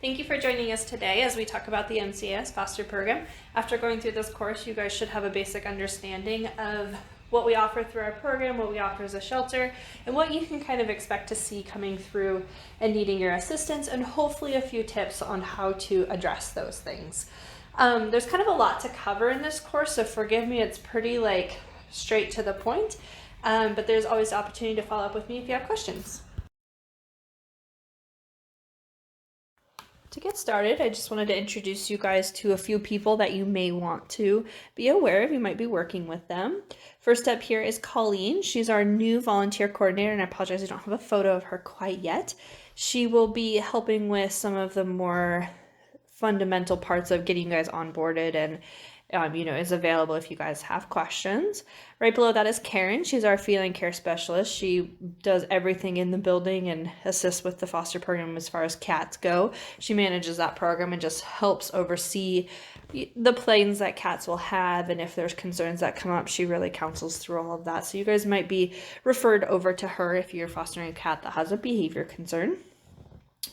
Thank you for joining us today as we talk about the MCAS foster program. After going through this course, you guys should have a basic understanding of what we offer through our program, what we offer as a shelter, and what you can kind of expect to see coming through and needing your assistance, and hopefully a few tips on how to address those things. There's kind of a lot to cover in this course, so forgive me, it's pretty straight to the point, but there's always the opportunity to follow up with me if you have questions. To get started, I just wanted to introduce you guys to a few people that you may want to be aware of. You might be working with them. First up here is Colleen. She's our new volunteer coordinator, and I apologize I don't have a photo of her quite yet. She will be helping with some of the more fundamental parts of getting you guys onboarded and is available if you guys have questions. Right below that is Karen. She's our feline care specialist. She does everything in the building and assists with the foster program as far as cats go. She manages that program and just helps oversee the plans that cats will have, and if there's concerns that come up, she really counsels through all of that. So you guys might be referred over to her if you're fostering a cat that has a behavior concern.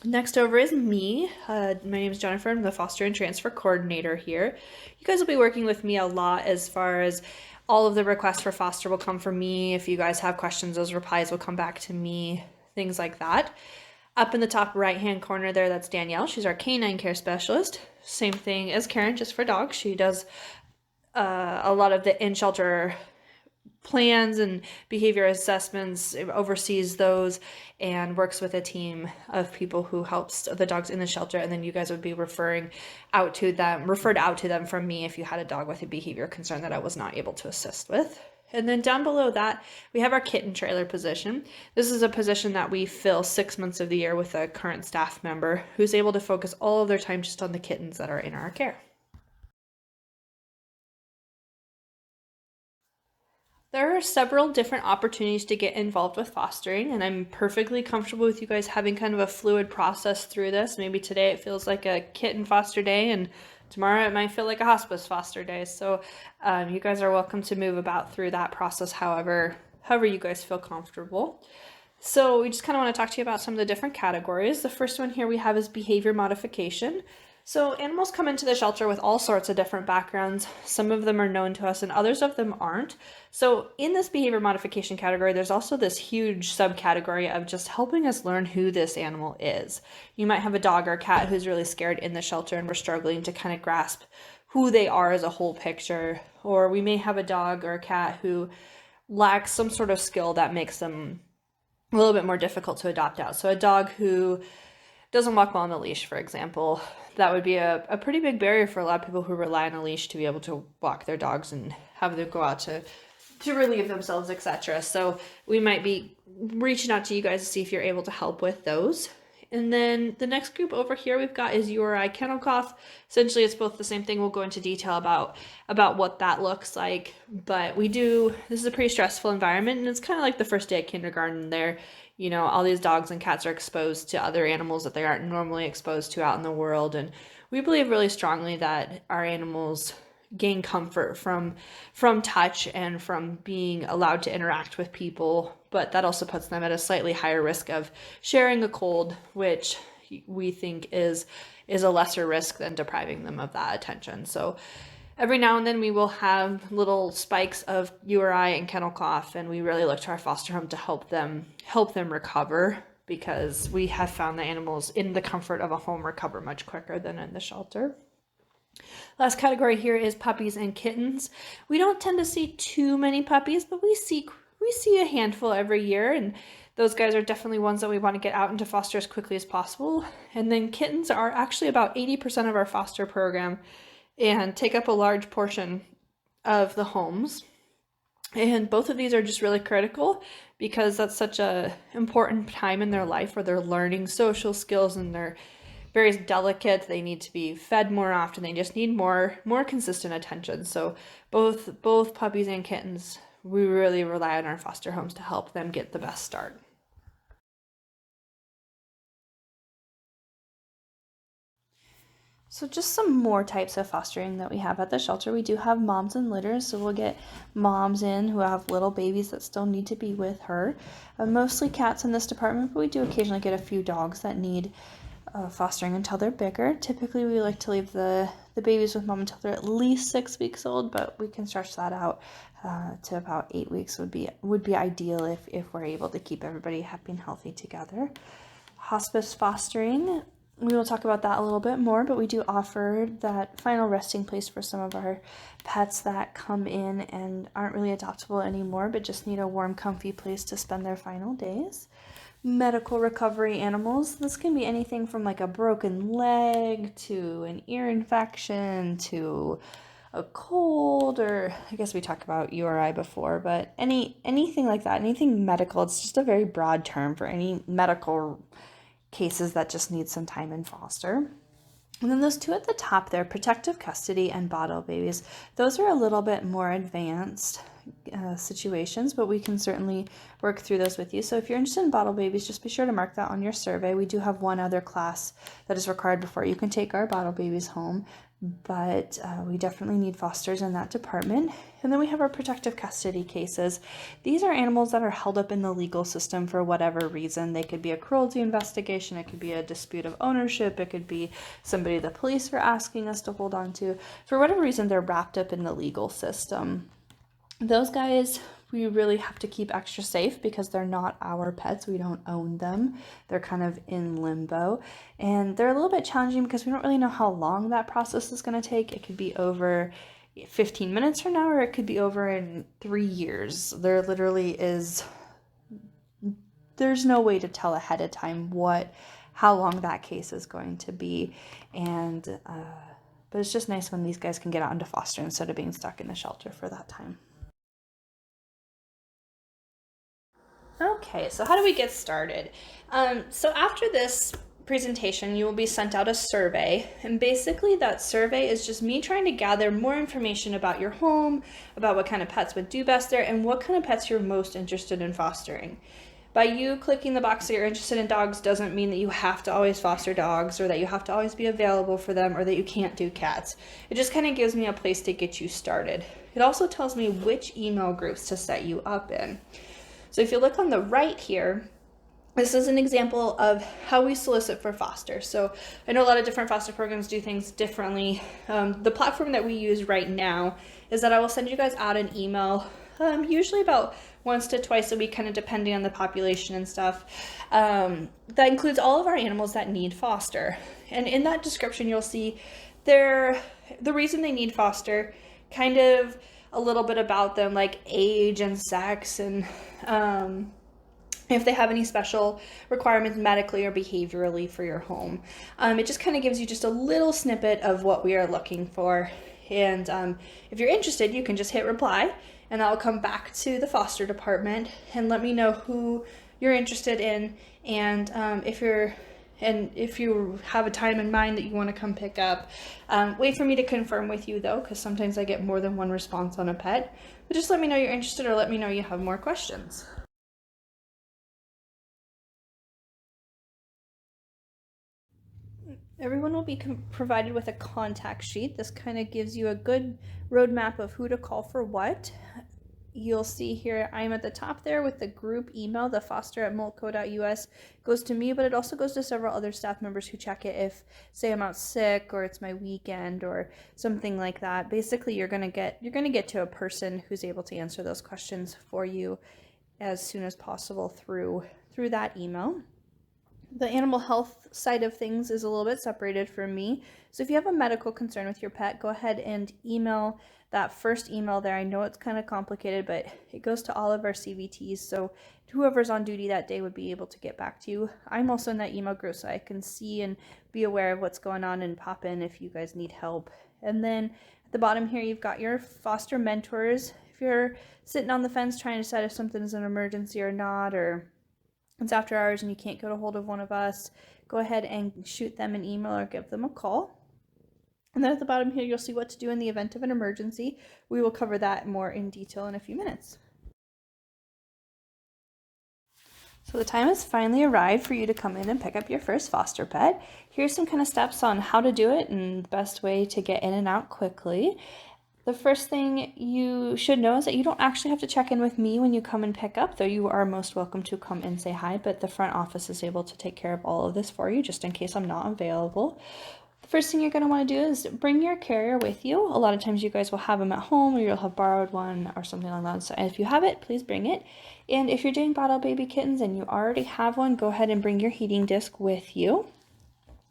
Next over is me. My name is Jennifer. I'm the foster and transfer coordinator here. You guys will be working with me a lot as far as all of the requests for foster will come from me. If you guys have questions, those replies will come back to me, things like that. Up in the top right-hand corner there, that's Danielle. She's our canine care specialist. Same thing as Karen, just for dogs. She does a lot of the in-shelter plans and behavior assessments, oversees those, and works with a team of people who helps the dogs in the shelter, and then you guys would be referred out to them from me if you had a dog with a behavior concern that I was not able to assist with. And then down below that, we have our kitten trailer position. This is a position that we fill 6 months of the year with a current staff member who's able to focus all of their time just on the kittens that are in our care. There are several different opportunities to get involved with fostering, and I'm perfectly comfortable with you guys having kind of a fluid process through this. Maybe today it feels like a kitten foster day, and tomorrow it might feel like a hospice foster day. So you guys are welcome to move about through that process however you guys feel comfortable. So we just kind of want to talk to you about some of the different categories. The first one here we have is behavior modification. So animals come into the shelter with all sorts of different backgrounds. Some of them are known to us and others of them aren't. So in this behavior modification category, there's also this huge subcategory of just helping us learn who this animal is. You might have a dog or a cat who's really scared in the shelter and we're struggling to kind of grasp who they are as a whole picture. Or we may have a dog or a cat who lacks some sort of skill that makes them a little bit more difficult to adopt out. So a dog who doesn't walk well on a leash, for example, that would be a pretty big barrier for a lot of people who rely on a leash to be able to walk their dogs and have them go out to relieve themselves, etc. So we might be reaching out to you guys to see if you're able to help with those. And then the next group over here we've got is URI kennel cough. Essentially, it's both the same thing. We'll go into detail about what that looks like. But this is a pretty stressful environment, and it's kind of like the first day of kindergarten there. You know, all these dogs and cats are exposed to other animals that they aren't normally exposed to out in the world. And we believe really strongly that our animals gain comfort from touch and from being allowed to interact with people, but that also puts them at a slightly higher risk of sharing a cold, which we think is a lesser risk than depriving them of that attention. So every now and then we will have little spikes of URI and kennel cough, and we really look to our foster home to help them recover, because we have found that animals in the comfort of a home recover much quicker than in the shelter. Last category here is puppies and kittens. We don't tend to see too many puppies, but we see a handful every year, and those guys are definitely ones that we want to get out into foster as quickly as possible. And then kittens are actually about 80% of our foster program and take up a large portion of the homes. And both of these are just really critical because that's such a important time in their life where they're learning social skills and they're very delicate. They need to be fed more often. They just need more consistent attention. So both puppies and kittens, we really rely on our foster homes to help them get the best start. So just some more types of fostering that we have at the shelter. We do have moms and litters, so we'll get moms in who have little babies that still need to be with her. Mostly cats in this department, but we do occasionally get a few dogs that need fostering until they're bigger. Typically, we like to leave the babies with mom until they're at least 6 weeks old, but we can stretch that out to about 8 weeks would be ideal if we're able to keep everybody happy and healthy together. Hospice fostering, we will talk about that a little bit more, but we do offer that final resting place for some of our pets that come in and aren't really adoptable anymore, but just need a warm, comfy place to spend their final days. Medical recovery animals, this can be anything from like a broken leg to an ear infection to a cold, or I guess we talked about URI before, but anything like that, anything medical. It's just a very broad term for any medical cases that just need some time in foster. And then those two at the top there, protective custody and bottle babies, those are a little bit more advanced situations, but we can certainly work through those with you. So if you're interested in bottle babies, just be sure to mark that on your survey. We do have one other class that is required before you can take our bottle babies home, but we definitely need fosters in that department. And then we have our protective custody cases. These are animals that are held up in the legal system for whatever reason. They could be a cruelty investigation, it could be a dispute of ownership, it could be somebody the police are asking us to hold on to. For whatever reason, they're wrapped up in the legal system. Those guys, we really have to keep extra safe because they're not our pets. We don't own them. They're kind of in limbo. And they're a little bit challenging because we don't really know how long that process is going to take. It could be over 15 minutes from now, or it could be over in 3 years. There's no way to tell ahead of time how long that case is going to be. And but it's just nice when these guys can get out into foster instead of being stuck in the shelter for that time. Okay, so how do we get started? So after this presentation, you will be sent out a survey, and basically that survey is just me trying to gather more information about your home, about what kind of pets would do best there, and what kind of pets you're most interested in fostering. By you clicking the box that you're interested in dogs doesn't mean that you have to always foster dogs, or that you have to always be available for them, or that you can't do cats. It just kind of gives me a place to get you started. It also tells me which email groups to set you up in. So if you look on the right here, this is an example of how we solicit for foster. So I know a lot of different foster programs do things differently. The platform that we use right now is that I will send you guys out an email, usually about once to twice a week, kind of depending on the population and stuff. That includes all of our animals that need foster. And in that description, you'll see the reason they need foster, kind of a little bit about them, like age and sex, and if they have any special requirements medically or behaviorally for your home. It just kind of gives you just a little snippet of what we are looking for. And if you're interested, you can just hit reply, and that will come back to the foster department and let me know who you're interested in, and if you have a time in mind that you want to come pick up. Wait for me to confirm with you though, because sometimes I get more than one response on a pet. But just let me know you're interested, or let me know you have more questions. Everyone will be provided with a contact sheet. This kind of gives you a good roadmap of who to call for what. You'll see here I'm at the top there with the group email, the foster@moltco.us goes to me, but it also goes to several other staff members who check it if, say, I'm out sick or it's my weekend or something like that. Basically, you're gonna get to a person who's able to answer those questions for you as soon as possible through that email. The animal health side of things is a little bit separated from me. So if you have a medical concern with your pet, go ahead and email that first email there. I know it's kind of complicated, but it goes to all of our CVTs. So whoever's on duty that day would be able to get back to you. I'm also in that email group, so I can see and be aware of what's going on and pop in if you guys need help. And then at the bottom here, you've got your foster mentors. If you're sitting on the fence trying to decide if something is an emergency or not, or it's after hours and you can't get a hold of one of us, go ahead and shoot them an email or give them a call. And then at the bottom here, you'll see what to do in the event of an emergency. We will cover that more in detail in a few minutes. So the time has finally arrived for you to come in and pick up your first foster pet. Here's some kind of steps on how to do it and the best way to get in and out quickly. The first thing you should know is that you don't actually have to check in with me when you come and pick up, though you are most welcome to come and say hi, but the front office is able to take care of all of this for you just in case I'm not available. The first thing you're going to want to do is bring your carrier with you. A lot of times you guys will have them at home or you'll have borrowed one or something like that. So if you have it, please bring it. And if you're doing bottle baby kittens and you already have one, go ahead and bring your heating disc with you.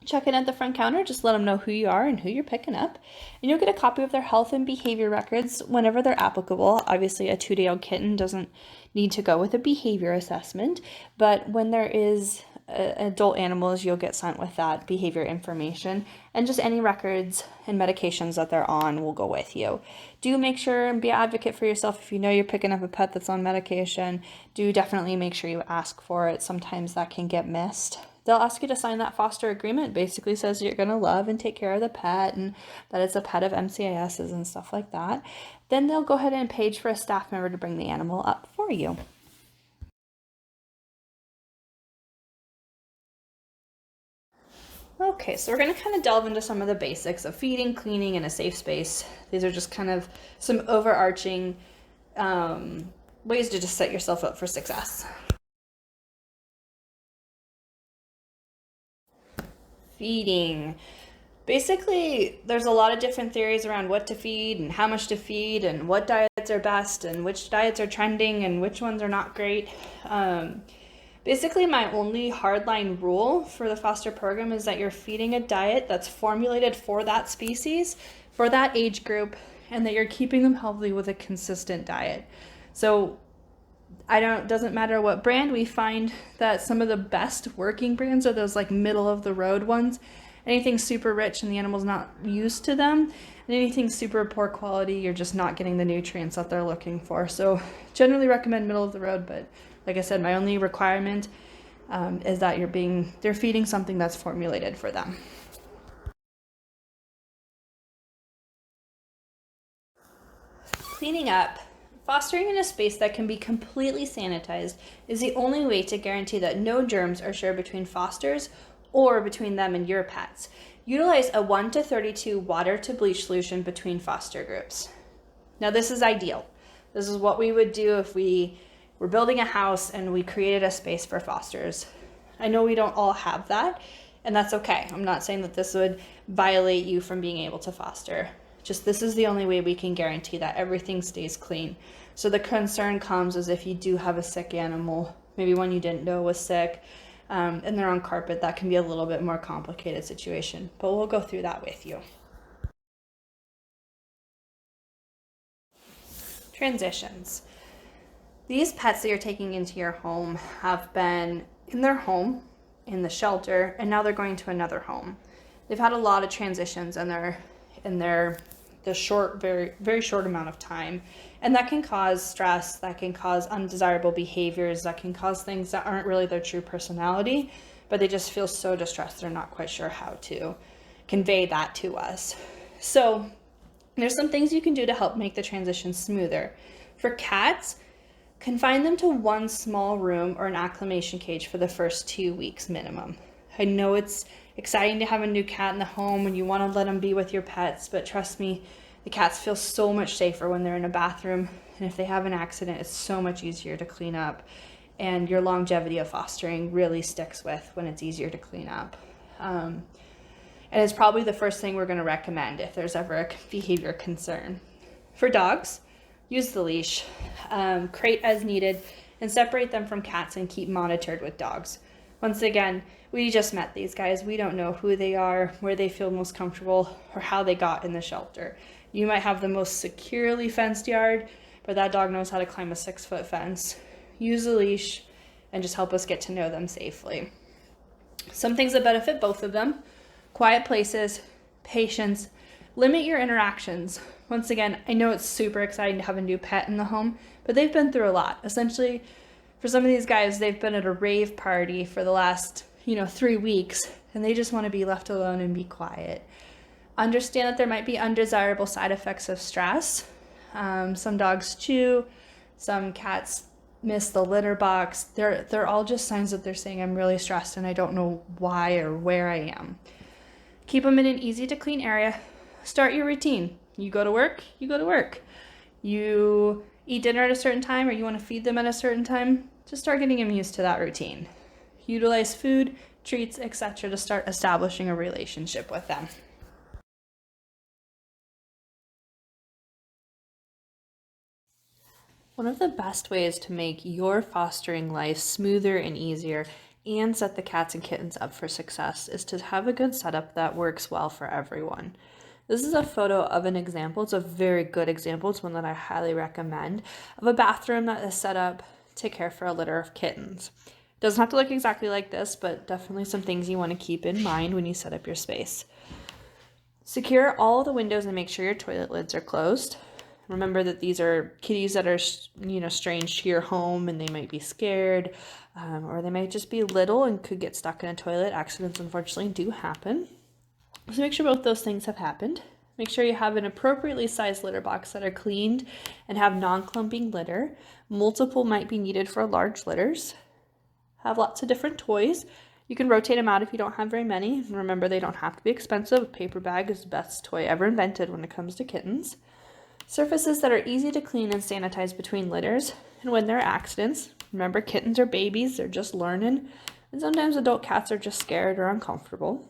Check in at the front counter, just let them know who you are and who you're picking up. And you'll get a copy of their health and behavior records whenever they're applicable. Obviously, a 2-day-old kitten doesn't need to go with a behavior assessment, but when there is adult animals, you'll get sent with that behavior information, and just any records and medications that they're on will go with you. Do make sure and be an advocate for yourself. If you know you're picking up a pet that's on medication, do definitely make sure you ask for it. Sometimes that can get missed. They'll ask you to sign that foster agreement. Basically says you're going to love and take care of the pet and that it's a pet of MCAS's and stuff like that. Then they'll go ahead and page for a staff member to bring the animal up for you. Okay, so we're going to kind of delve into some of the basics of feeding, cleaning, and a safe space. These are just kind of some overarching ways to just set yourself up for success. Feeding. Basically, there's a lot of different theories around what to feed and how much to feed and what diets are best and which diets are trending and which ones are not great. Basically, my only hardline rule for the foster program is that you're feeding a diet that's formulated for that species, for that age group, and that you're keeping them healthy with a consistent diet. So doesn't matter what brand. We find that some of the best working brands are those like middle of the road ones. Anything super rich and the animal's not used to them, and anything super poor quality, you're just not getting the nutrients that they're looking for. So generally recommend middle of the road, but like I said, my only requirement is that they're feeding something that's formulated for them. Cleaning up. Fostering in a space that can be completely sanitized is the only way to guarantee that no germs are shared between fosters or between them and your pets. Utilize a 1:32 water to bleach solution between foster groups. Now this is ideal. This is what we would do if we were building a house and we created a space for fosters. I know we don't all have that, and that's okay. I'm not saying that this would violate you from being able to foster. Just this is the only way we can guarantee that everything stays clean. So the concern comes as if you do have a sick animal, maybe one you didn't know was sick, and they're on carpet. That can be a little bit more complicated situation, but we'll go through that with you. Transitions. These pets that you're taking into your home have been in their home, in the shelter, and now they're going to another home. They've had a lot of transitions in the short, very, very short amount of time. And that can cause stress, that can cause undesirable behaviors, that can cause things that aren't really their true personality, but they just feel so distressed they're not quite sure how to convey that to us. So there's some things you can do to help make the transition smoother. For cats, confine them to one small room or an acclimation cage for the first 2 weeks minimum. I know it's exciting to have a new cat in the home and you want to let them be with your pets, but trust me, the cats feel so much safer when they're in a bathroom, and if they have an accident, it's so much easier to clean up, and your longevity of fostering really sticks with when it's easier to clean up. And it's probably the first thing we're going to recommend if there's ever a behavior concern. For dogs, use the leash, crate as needed, and separate them from cats and keep monitored with dogs. Once again, we just met these guys. We don't know who they are, where they feel most comfortable, or how they got in the shelter. You might have the most securely fenced yard, but that dog knows how to climb a 6-foot fence. Use a leash and just help us get to know them safely. Some things that benefit both of them: quiet places, patience, limit your interactions. Once again, I know it's super exciting to have a new pet in the home, but they've been through a lot. Essentially, for some of these guys, they've been at a rave party for the last 3 weeks, and they just want to be left alone and be quiet. Understand that there might be undesirable side effects of stress. Some dogs chew, some cats miss the litter box. They're all just signs that they're saying, I'm really stressed and I don't know why or where I am. Keep them in an easy to clean area. Start your routine. You go to work, you go to work. You eat dinner at a certain time or you want to feed them at a certain time, just start getting them used to that routine. Utilize food, treats, etc. to start establishing a relationship with them. One of the best ways to make your fostering life smoother and easier and set the cats and kittens up for success is to have a good setup that works well for everyone. This is a photo of an example. It's a very good example. It's one that I highly recommend of a bathroom that is set up to care for a litter of kittens. It doesn't have to look exactly like this, but definitely some things you want to keep in mind when you set up your space. Secure all the windows and make sure your toilet lids are closed. Remember that these are kitties that are, strange to your home and they might be scared, or they might just be little and could get stuck in a toilet. Accidents, unfortunately, do happen. So make sure both those things have happened. Make sure you have an appropriately sized litter box that are cleaned and have non-clumping litter. Multiple might be needed for large litters. Have lots of different toys. You can rotate them out if you don't have very many. Remember, they don't have to be expensive. A paper bag is the best toy ever invented when it comes to kittens. Surfaces that are easy to clean and sanitize between litters. And when there are accidents, remember kittens are babies, they're just learning. And sometimes adult cats are just scared or uncomfortable.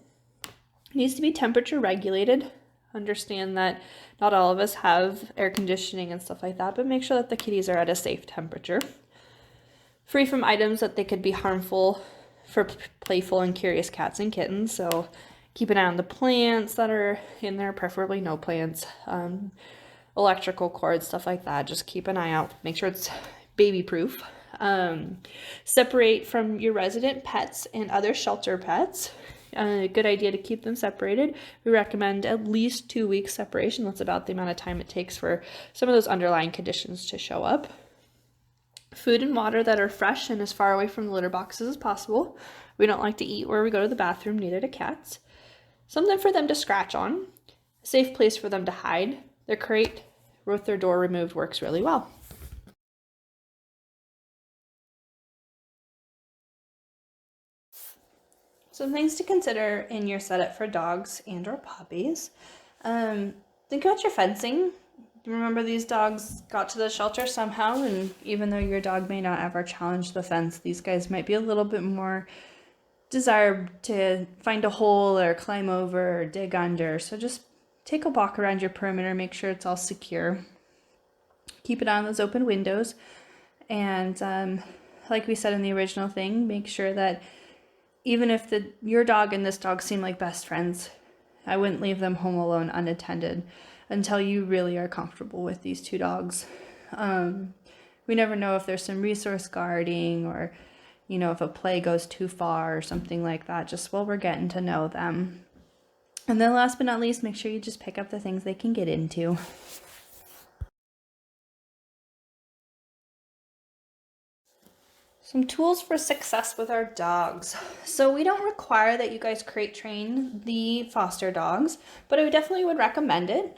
It needs to be temperature regulated. Understand that not all of us have air conditioning and stuff like that, but make sure that the kitties are at a safe temperature. Free from items that they could be harmful for playful and curious cats and kittens. So keep an eye on the plants that are in there, preferably no plants. Electrical cords, stuff like that. Just keep an eye out. Make sure it's baby proof. Separate from your resident pets and other shelter pets. A good idea to keep them separated. We recommend at least 2 weeks separation. That's about the amount of time it takes for some of those underlying conditions to show up. Food and water that are fresh and as far away from the litter boxes as possible. We don't like to eat where we go to the bathroom, neither do cats. Something for them to scratch on. A safe place for them to hide. Their crate with their door removed works really well. Some things to consider in your setup for dogs and or puppies. Think about your fencing. Remember, these dogs got to the shelter somehow, and even though your dog may not ever challenge the fence, these guys might be a little bit more desire to find a hole or climb over or dig under. So just take a walk around your perimeter, make sure it's all secure. Keep it on those open windows. And like we said in the original thing, make sure that even if your dog and this dog seem like best friends, I wouldn't leave them home alone unattended until you really are comfortable with these two dogs. We never know if there's some resource guarding or, if a play goes too far or something like that, just while we're getting to know them. And then last but not least, make sure you just pick up the things they can get into. Some tools for success with our dogs. So we don't require that you guys crate train the foster dogs, but I definitely would recommend it.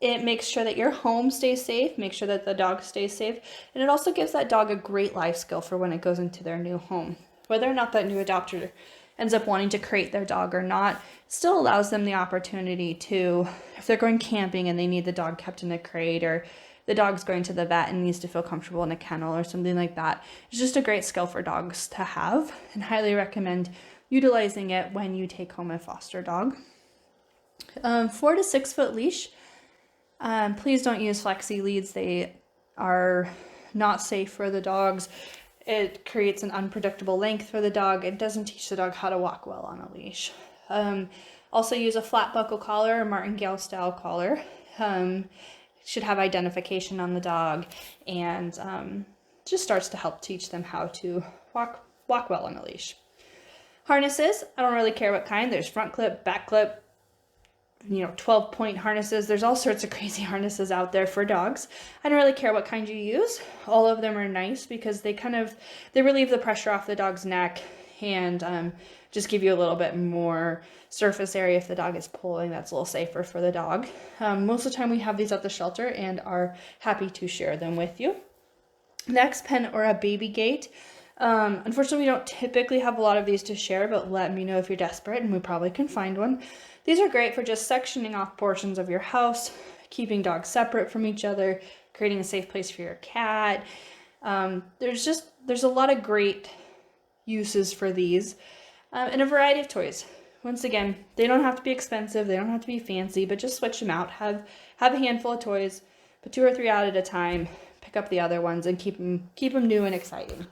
It makes sure that your home stays safe, make sure that the dog stays safe, and it also gives that dog a great life skill for when it goes into their new home. Whether or not that new adopter ends up wanting to crate their dog or not, still allows them the opportunity to, if they're going camping and they need the dog kept in a crate, or the dog's going to the vet and needs to feel comfortable in a kennel or something like that. It's just a great skill for dogs to have, and highly recommend utilizing it when you take home a foster dog. 4 to 6 foot leash. Please don't use flexi leads. They are not safe for the dogs. It creates an unpredictable length for the dog. It doesn't teach the dog how to walk well on a leash. Also use a flat buckle collar or martingale style collar. Should have identification on the dog, and just starts to help teach them how to walk well on a leash. Harnesses, I don't really care what kind. There's front clip, back clip, 12-point harnesses. There's all sorts of crazy harnesses out there for dogs. I don't really care what kind you use. All of them are nice because they relieve the pressure off the dog's neck and just give you a little bit more surface area if the dog is pulling. That's a little safer for the dog. Most of the time we have these at the shelter and are happy to share them with you. Next, pen or a baby gate. Unfortunately, we don't typically have a lot of these to share, but let me know if you're desperate and we probably can find one. These are great for just sectioning off portions of your house, keeping dogs separate from each other, creating a safe place for your cat. There's a lot of great uses for these, and a variety of toys. Once again, they don't have to be expensive, they don't have to be fancy, but just switch them out. Have a handful of toys, put 2 or 3 out at a time, pick up the other ones, and keep them new and exciting.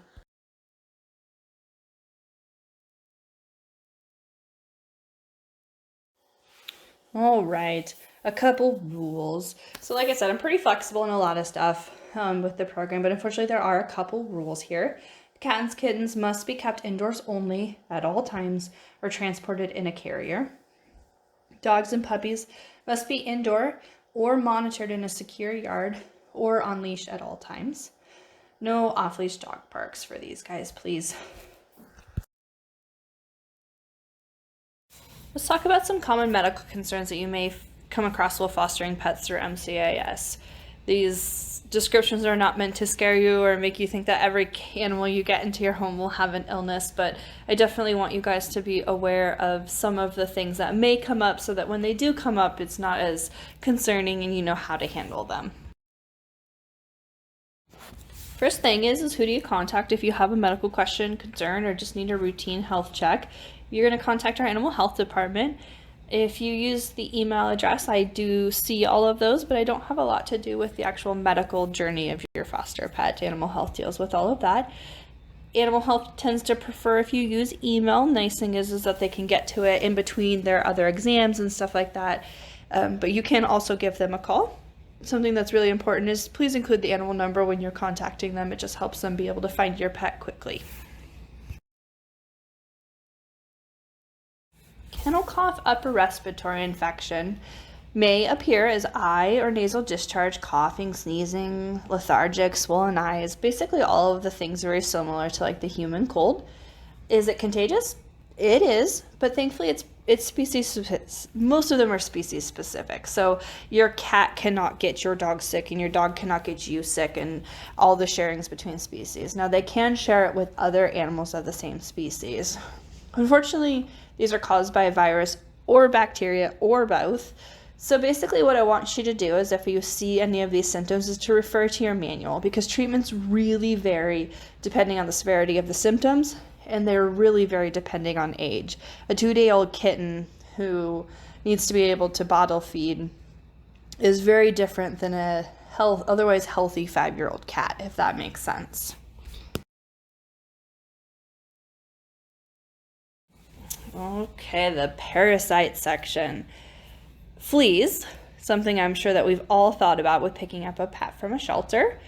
All right, a couple rules. So like I said, I'm pretty flexible in a lot of stuff with the program, but unfortunately there are a couple rules here. Cats and kittens must be kept indoors only at all times or transported in a carrier. Dogs and puppies must be indoor or monitored in a secure yard or on leash at all times. No off-leash dog parks for these guys, please. Let's talk about some common medical concerns that you may come across while fostering pets through MCAS. These descriptions are not meant to scare you or make you think that every animal you get into your home will have an illness, but I definitely want you guys to be aware of some of the things that may come up so that when they do come up, it's not as concerning and you know how to handle them. First thing is who do you contact if you have a medical question, concern, or just need a routine health check? You're going to contact our animal health department. If you use the email address, I do see all of those, but I don't have a lot to do with the actual medical journey of your foster pet. Animal health deals with all of that. Animal health tends to prefer if you use email. Nice thing is that they can get to it in between their other exams and stuff like that. But you can also give them a call. Something that's really important is please include the animal number when you're contacting them. It just helps them be able to find your pet quickly. Kennel cough upper respiratory infection may appear as eye or nasal discharge, coughing, sneezing, lethargic, swollen eyes, basically all of the things very similar to like the human cold. Is it contagious? It is, but thankfully it's species, most of them are species specific. So your cat cannot get your dog sick and your dog cannot get you sick and all the sharings between species. Now they can share it with other animals of the same species. Unfortunately, these are caused by a virus or bacteria or both. So basically what I want you to do is if you see any of these symptoms is to refer to your manual because treatments really vary depending on the severity of the symptoms and they're really very depending on age. A 2-day-old kitten who needs to be able to bottle feed is very different than a otherwise healthy 5-year-old cat, if that makes sense. Okay, the parasite section. Fleas, something I'm sure that we've all thought about with picking up a pet from a shelter,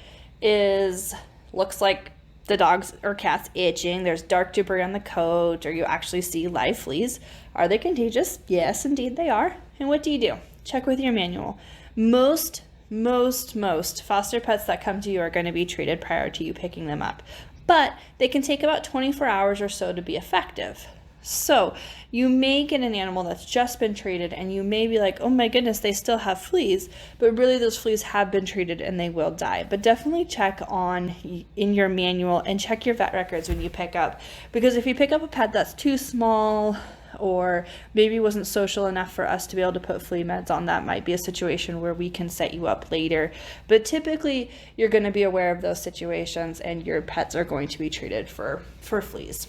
looks like the dog's or cat's itching, there's dark debris on the coat, or you actually see live fleas. Are they contagious? Yes, indeed they are. And what do? Check with your manual. Most foster pets that come to you are going to be treated prior to you picking them up, but they can take about 24 hours or so to be effective. So you may get an animal that's just been treated and you may be like, oh my goodness, they still have fleas, but really those fleas have been treated and they will die. But definitely check in your manual and check your vet records when you pick up, because if you pick up a pet that's too small or maybe wasn't social enough for us to be able to put flea meds on, that might be a situation where we can set you up later. But typically you're going to be aware of those situations and your pets are going to be treated for fleas.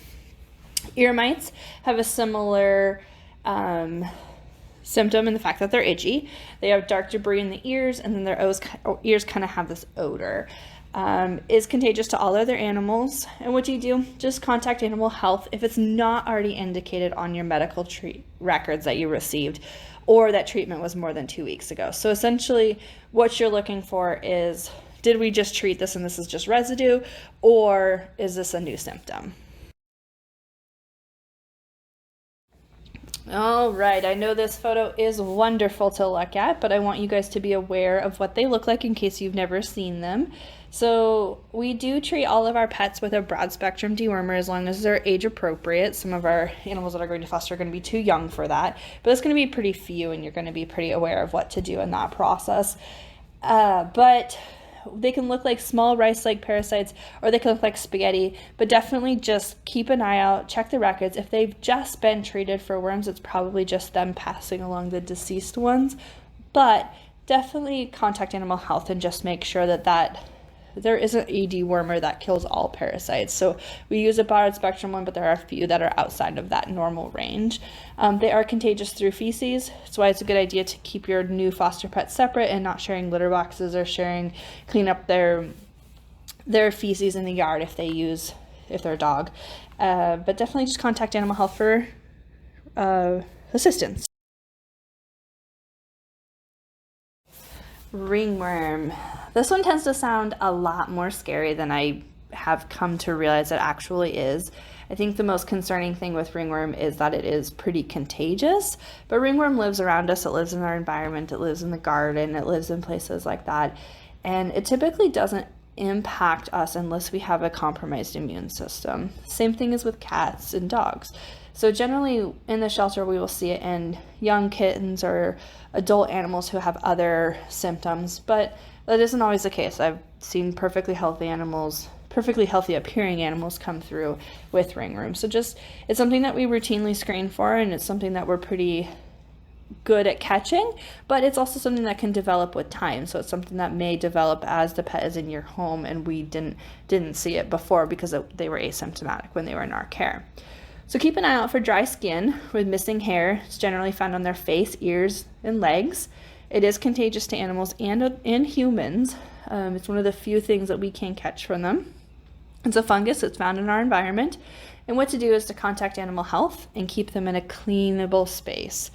Ear mites have a similar symptom in the fact that they're itchy. They have dark debris in the ears, and then their ears kind of have this odor. Is contagious to all other animals. And what do? Just contact animal health if it's not already indicated on your medical records that you received or that treatment was more than 2 weeks ago. So essentially what you're looking for is, did we just treat this and this is just residue, or is this a new symptom? All right, I know this photo is wonderful to look at, but I want you guys to be aware of what they look like in case you've never seen them. So we do treat all of our pets with a broad spectrum dewormer as long as they're age appropriate. Some of our animals that are going to foster are going to be too young for that, but it's going to be pretty few and you're going to be pretty aware of what to do in that process. But They can look like small rice-like parasites, or they can look like spaghetti, but definitely just keep an eye out, check the records. If they've just been treated for worms, it's probably just them passing along the deceased ones, but definitely contact animal health and just make sure that there isn't a dewormer that kills all parasites. So we use a broad spectrum one, but there are a few that are outside of that normal range. They are contagious through feces. That's why it's a good idea to keep your new foster pets separate and not sharing litter boxes or clean up their feces in the yard if they're a dog. But definitely just contact animal health for assistance. Ringworm. This one tends to sound a lot more scary than I have come to realize it actually is. I think the most concerning thing with ringworm is that it is pretty contagious, but ringworm lives around us. It lives in our environment. It lives in the garden. It lives in places like that. And it typically doesn't impact us unless we have a compromised immune system. Same thing as with cats and dogs. So generally in the shelter, we will see it in young kittens or adult animals who have other symptoms, but that isn't always the case. I've seen perfectly healthy appearing animals come through with ringworm. So it's something that we routinely screen for, and it's something that we're pretty good at catching, but it's also something that can develop with time. So it's something that may develop as the pet is in your home and we didn't see it before because they were asymptomatic when they were in our care. So keep an eye out for dry skin with missing hair. It's generally found on their face, ears, and legs. It is contagious to animals and humans. It's one of the few things that we can catch from them. It's a fungus that's found in our environment. And what to do is to contact animal health and keep them in a cleanable space.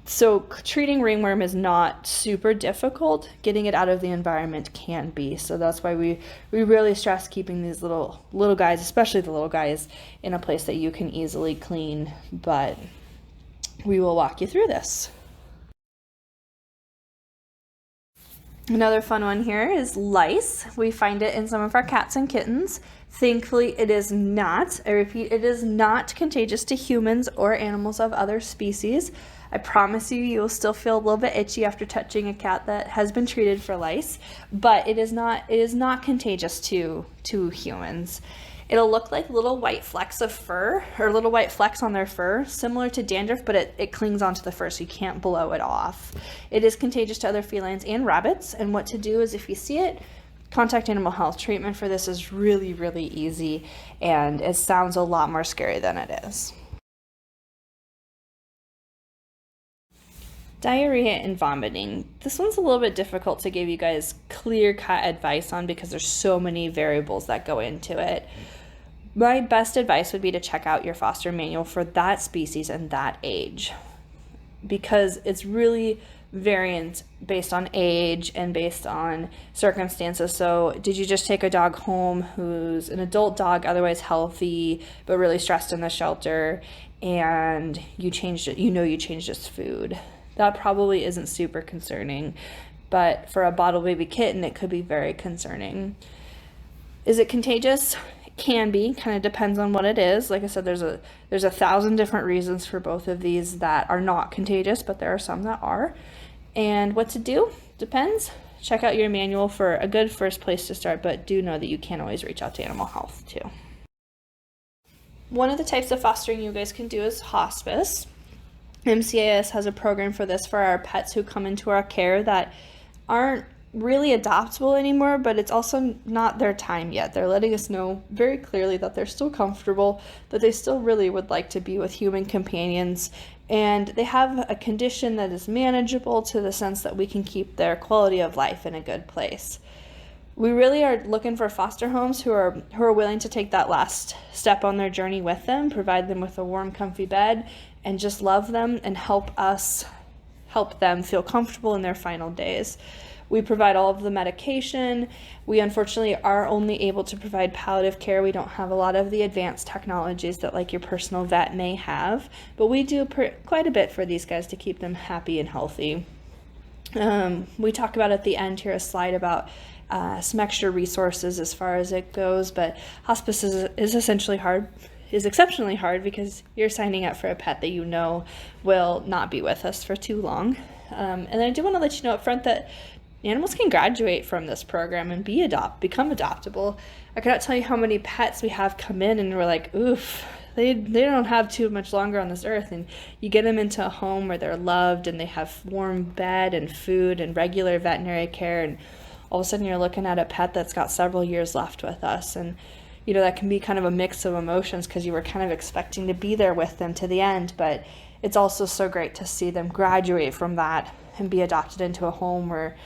So treating ringworm is not super difficult. Getting it out of the environment can be. So that's why we really stress keeping these little guys, especially the little guys, in a place that you can easily clean. But we will walk you through this. Another fun one here is lice. We find it in some of our cats and kittens. Thankfully, it is not, I repeat, it is not contagious to humans or animals of other species. I promise you, you'll still feel a little bit itchy after touching a cat that has been treated for lice, but it is not contagious to humans. It'll look like little white flecks of fur, or little white flecks on their fur, similar to dandruff, but it clings onto the fur, so you can't blow it off. It is contagious to other felines and rabbits, and what to do is if you see it, contact animal health. Treatment for this is really, really easy, and it sounds a lot more scary than it is. Diarrhea and vomiting. This one's a little bit difficult to give you guys clear-cut advice on because there's so many variables that go into it. My best advice would be to check out your foster manual for that species and that age, because it's really variant based on age and based on circumstances. So did you just take a dog home who's an adult dog, otherwise healthy, but really stressed in the shelter, and you changed its food? That probably isn't super concerning, but for a bottle baby kitten, it could be very concerning. Is it contagious? It can be, kind of depends on what it is. Like I said, there's 1,000 different reasons for both of these that are not contagious, but there are some that are. And what to do depends. Check out your manual for a good first place to start, but do know that you can always reach out to animal health too. One of the types of fostering you guys can do is hospice. MCAS has a program for this for our pets who come into our care that aren't really adoptable anymore, but it's also not their time yet. They're letting us know very clearly that they're still comfortable, that they still really would like to be with human companions, and they have a condition that is manageable to the sense that we can keep their quality of life in a good place. We really are looking for foster homes who are willing to take that last step on their journey with them, provide them with a warm, comfy bed, and just love them and help them feel comfortable in their final days. We provide all of the medication. We unfortunately are only able to provide palliative care. We don't have a lot of the advanced technologies that like your personal vet may have, but we do quite a bit for these guys to keep them happy and healthy. We talk about at the end here a slide about some extra resources as far as it goes, but hospice is exceptionally hard because you're signing up for a pet that you know will not be with us for too long. And I do want to let you know up front that animals can graduate from this program and become adoptable. I cannot tell you how many pets we have come in and we're like, oof, they don't have too much longer on this earth. And you get them into a home where they're loved and they have warm bed and food and regular veterinary care, and all of a sudden you're looking at a pet that's got several years left with us. And that can be kind of a mix of emotions because you were kind of expecting to be there with them to the end, but it's also so great to see them graduate from that and be adopted into a home where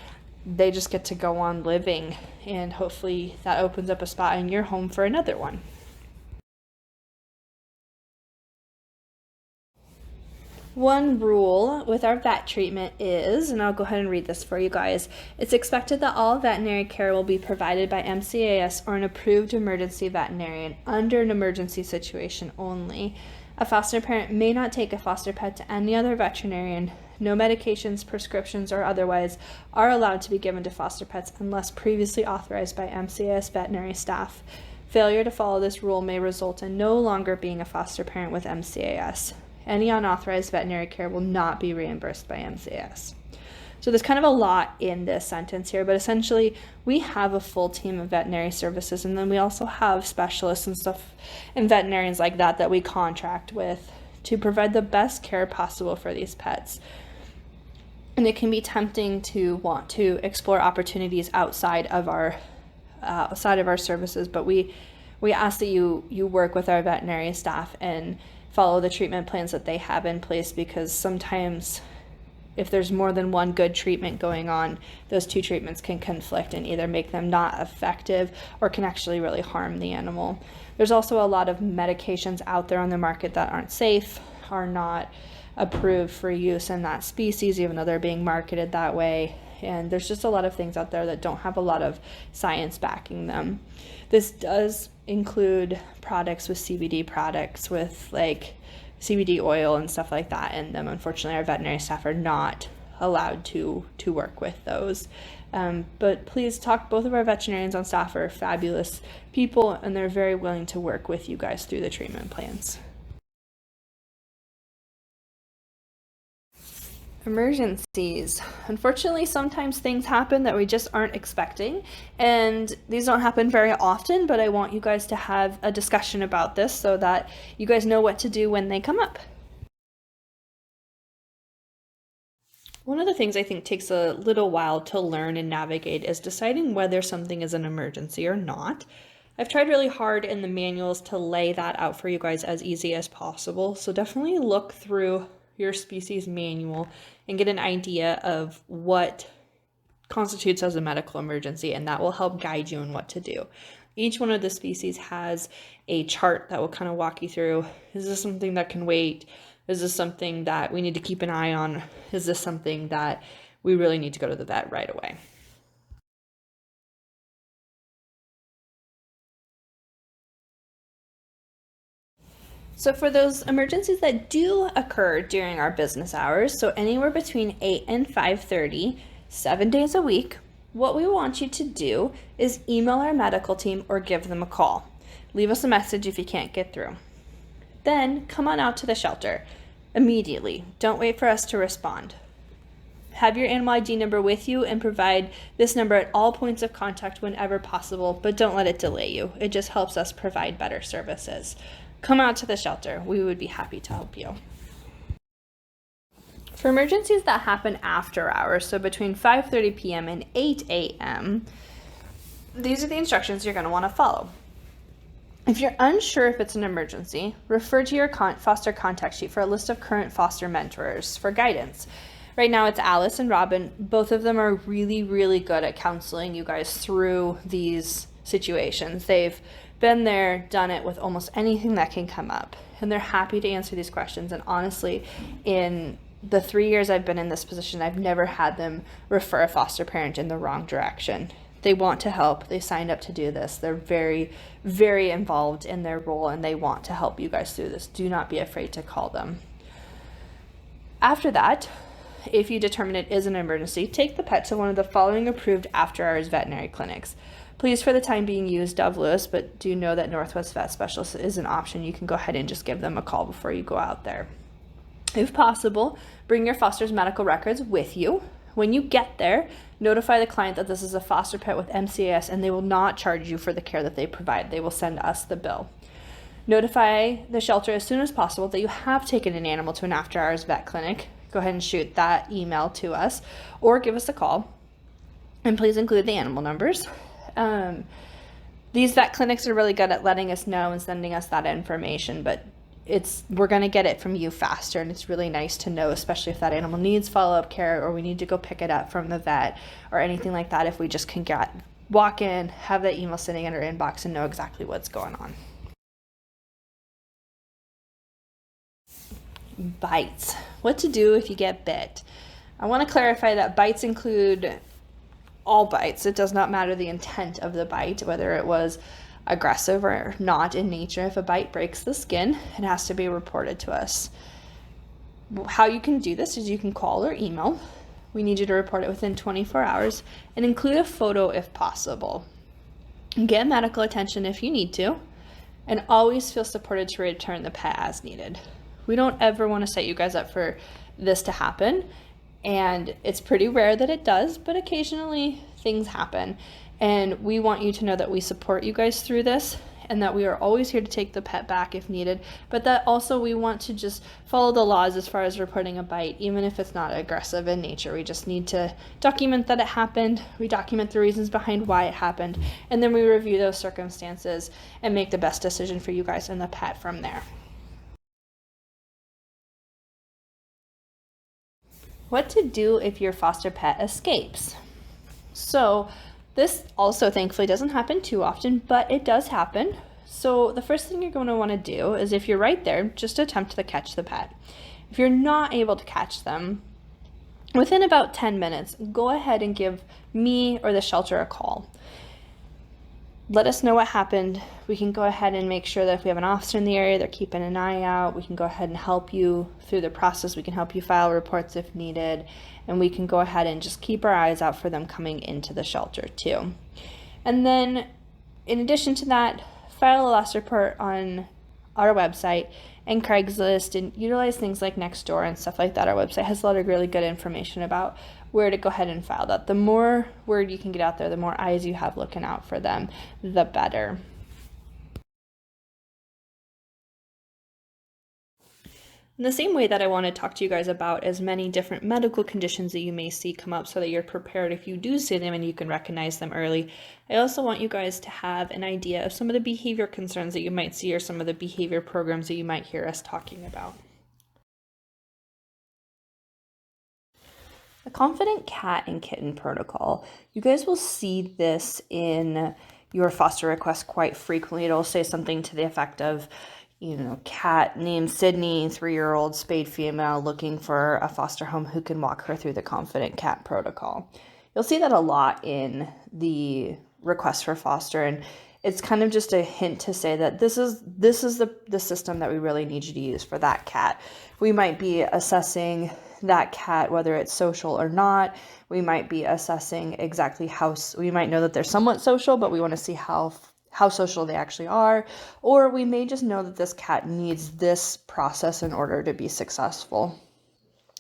they just get to go on living, and hopefully that opens up a spot in your home for another one. One rule with our vet treatment is, and I'll go ahead and read this for you guys, it's expected that all veterinary care will be provided by MCAS or an approved emergency veterinarian under an emergency situation only. A foster parent may not take a foster pet to any other veterinarian. No medications, prescriptions, or otherwise are allowed to be given to foster pets unless previously authorized by MCAS veterinary staff. Failure to follow this rule may result in no longer being a foster parent with MCAS. Any unauthorized veterinary care will not be reimbursed by MCAS. So there's kind of a lot in this sentence here, but essentially we have a full team of veterinary services, and then we also have specialists and stuff and veterinarians like that we contract with to provide the best care possible for these pets. And it can be tempting to want to explore opportunities outside of our services, but we ask that you work with our veterinary staff and follow the treatment plans that they have in place, because sometimes if there's more than one good treatment going on, those two treatments can conflict and either make them not effective or can actually really harm the animal. There's also a lot of medications out there on the market that aren't safe, are not approved for use in that species, even though they're being marketed that way. And there's just a lot of things out there that don't have a lot of science backing them. This does include products with CBD products, with like CBD oil and stuff like that in them. Unfortunately, our veterinary staff are not allowed to work with those. But please talk, both of our veterinarians on staff are fabulous people, and they're very willing to work with you guys through the treatment plans. Emergencies. Unfortunately, sometimes things happen that we just aren't expecting, and these don't happen very often, but I want you guys to have a discussion about this so that you guys know what to do when they come up. One of the things I think takes a little while to learn and navigate is deciding whether something is an emergency or not. I've tried really hard in the manuals to lay that out for you guys as easy as possible, so definitely look through your species manual and get an idea of what constitutes as a medical emergency, and that will help guide you in what to do. Each one of the species has a chart that will kind of walk you through, is this something that can wait? Is this something that we need to keep an eye on? Is this something that we really need to go to the vet right away? So for those emergencies that do occur during our business hours, so anywhere between 8 and 5:30, 7 days a week, what we want you to do is email our medical team or give them a call. Leave us a message if you can't get through. Then come on out to the shelter immediately. Don't wait for us to respond. Have your animal ID number with you and provide this number at all points of contact whenever possible, but don't let it delay you. It just helps us provide better services. Come out to the shelter. We would be happy to help you. For emergencies that happen after hours, so between 5:30 p.m. and 8 a.m., these are the instructions you're going to want to follow. If you're unsure if it's an emergency, refer to your foster contact sheet for a list of current foster mentors for guidance. Right now it's Alice and Robin. Both of them are really, really good at counseling you guys through these situations. They've been there, done it with almost anything that can come up, and they're happy to answer these questions. And honestly, in the 3 years I've been in this position, I've never had them refer a foster parent in the wrong direction. They want to help. They signed up to do this. They're very, very involved in their role, and they want to help you guys through this. Do not be afraid to call them. After that, if you determine it is an emergency, take the pet to one of the following approved after-hours veterinary clinics. Please, for the time being, use Dove Lewis, but do know that Northwest Vet Specialist is an option. You can go ahead and just give them a call before you go out there. If possible, bring your foster's medical records with you. When you get there, notify the client that this is a foster pet with MCAS, and they will not charge you for the care that they provide. They will send us the bill. Notify the shelter as soon as possible that you have taken an animal to an after-hours vet clinic. Go ahead and shoot that email to us or give us a call. And please include the animal numbers. These vet clinics are really good at letting us know and sending us that information, but we're going to get it from you faster, and it's really nice to know, especially if that animal needs follow-up care or we need to go pick it up from the vet or anything like that, if we just can walk in, have that email sitting in our inbox and know exactly what's going on. Bites. What to do if you get bit. I want to clarify that bites include all bites. It does not matter the intent of the bite, whether it was aggressive or not in nature. If a bite breaks the skin, it has to be reported to us. How you can do this is you can call or email. We need you to report it within 24 hours and include a photo if possible. Get medical attention if you need to, and always feel supported to return the pet as needed. We don't ever want to set you guys up for this to happen, and it's pretty rare that it does, but occasionally things happen. And we want you to know that we support you guys through this and that we are always here to take the pet back if needed, but that also we want to just follow the laws as far as reporting a bite, even if it's not aggressive in nature. We just need to document that it happened, we document the reasons behind why it happened, and then we review those circumstances and make the best decision for you guys and the pet from there. What to do if your foster pet escapes. So this also thankfully doesn't happen too often, but it does happen. So the first thing you're going to want to do is, if you're right there, just attempt to catch the pet. If you're not able to catch them, within about 10 minutes, go ahead and give me or the shelter a call. Let us know what happened. We can go ahead and make sure that if we have an officer in the area, they're keeping an eye out. We can go ahead and help you through the process. We can help you file reports if needed, and we can go ahead and just keep our eyes out for them coming into the shelter too. And then in addition to that, file a loss report on our website and Craigslist, and utilize things like Nextdoor and stuff like that. Our website has a lot of really good information about where to go ahead and file that. The more word you can get out there, the more eyes you have looking out for them, the better. In the same way that I want to talk to you guys about as many different medical conditions that you may see come up so that you're prepared if you do see them and you can recognize them early, I also want you guys to have an idea of some of the behavior concerns that you might see or some of the behavior programs that you might hear us talking about. The Confident Cat and Kitten Protocol. You guys will see this in your foster request quite frequently. It'll say something to the effect of, cat named Sydney, 3-year-old, spayed female, looking for a foster home who can walk her through the Confident Cat Protocol. You'll see that a lot in the request for foster, and it's kind of just a hint to say that this is the system that we really need you to use for that cat. We might be assessing that cat, whether it's social or not. We might be assessing exactly we might know that they're somewhat social, but we want to see how social they actually are. Or we may just know that this cat needs this process in order to be successful.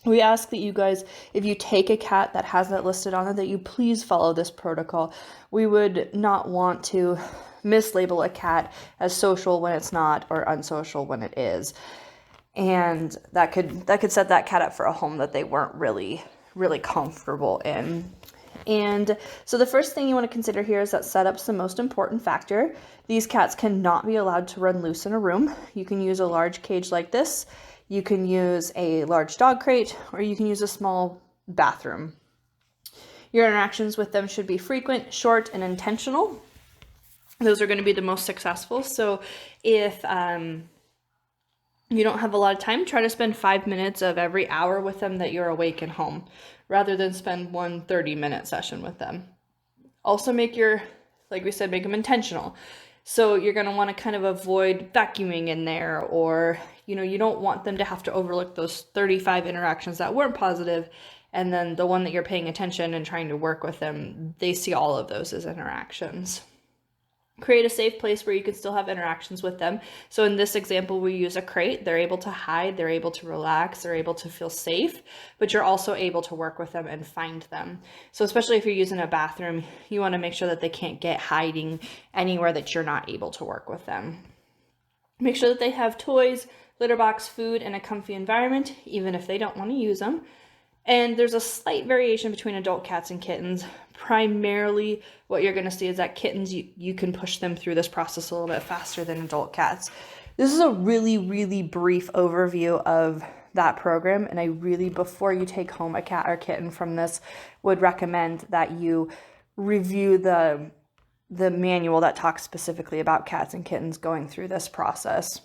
We ask that you guys, if you take a cat that has that listed on it, that you please follow this protocol. We would not want to mislabel a cat as social when it's not, or unsocial when it is. And that could set that cat up for a home that they weren't really comfortable in. And so the first thing you want to consider here is that setup's the most important factor. These cats cannot be allowed to run loose in a room. You can use a large cage like this. You can use a large dog crate, or you can use a small bathroom. Your interactions with them should be frequent, short, and intentional. Those are going to be the most successful. So if you don't have a lot of time, try to spend 5 minutes of every hour with them that you're awake and home, rather than spend one 30-minute session with them. Also make them intentional. So you're going to want to kind of avoid vacuuming in there, or, you don't want them to have to overlook those 35 interactions that weren't positive, and then the one that you're paying attention and trying to work with them, they see all of those as interactions. Create a safe place where you can still have interactions with them. So in this example, we use a crate. They're able to hide, they're able to relax, they're able to feel safe, but you're also able to work with them and find them. So especially if you're using a bathroom, you want to make sure that they can't get hiding anywhere that you're not able to work with them. Make sure that they have toys, litter box, food, and a comfy environment, even if they don't want to use them. And there's a slight variation between adult cats and kittens. Primarily, what you're going to see is that kittens, you can push them through this process a little bit faster than adult cats. This is a really, really brief overview of that program. And I really, before you take home a cat or kitten from this, would recommend that you review the manual that talks specifically about cats and kittens going through this process.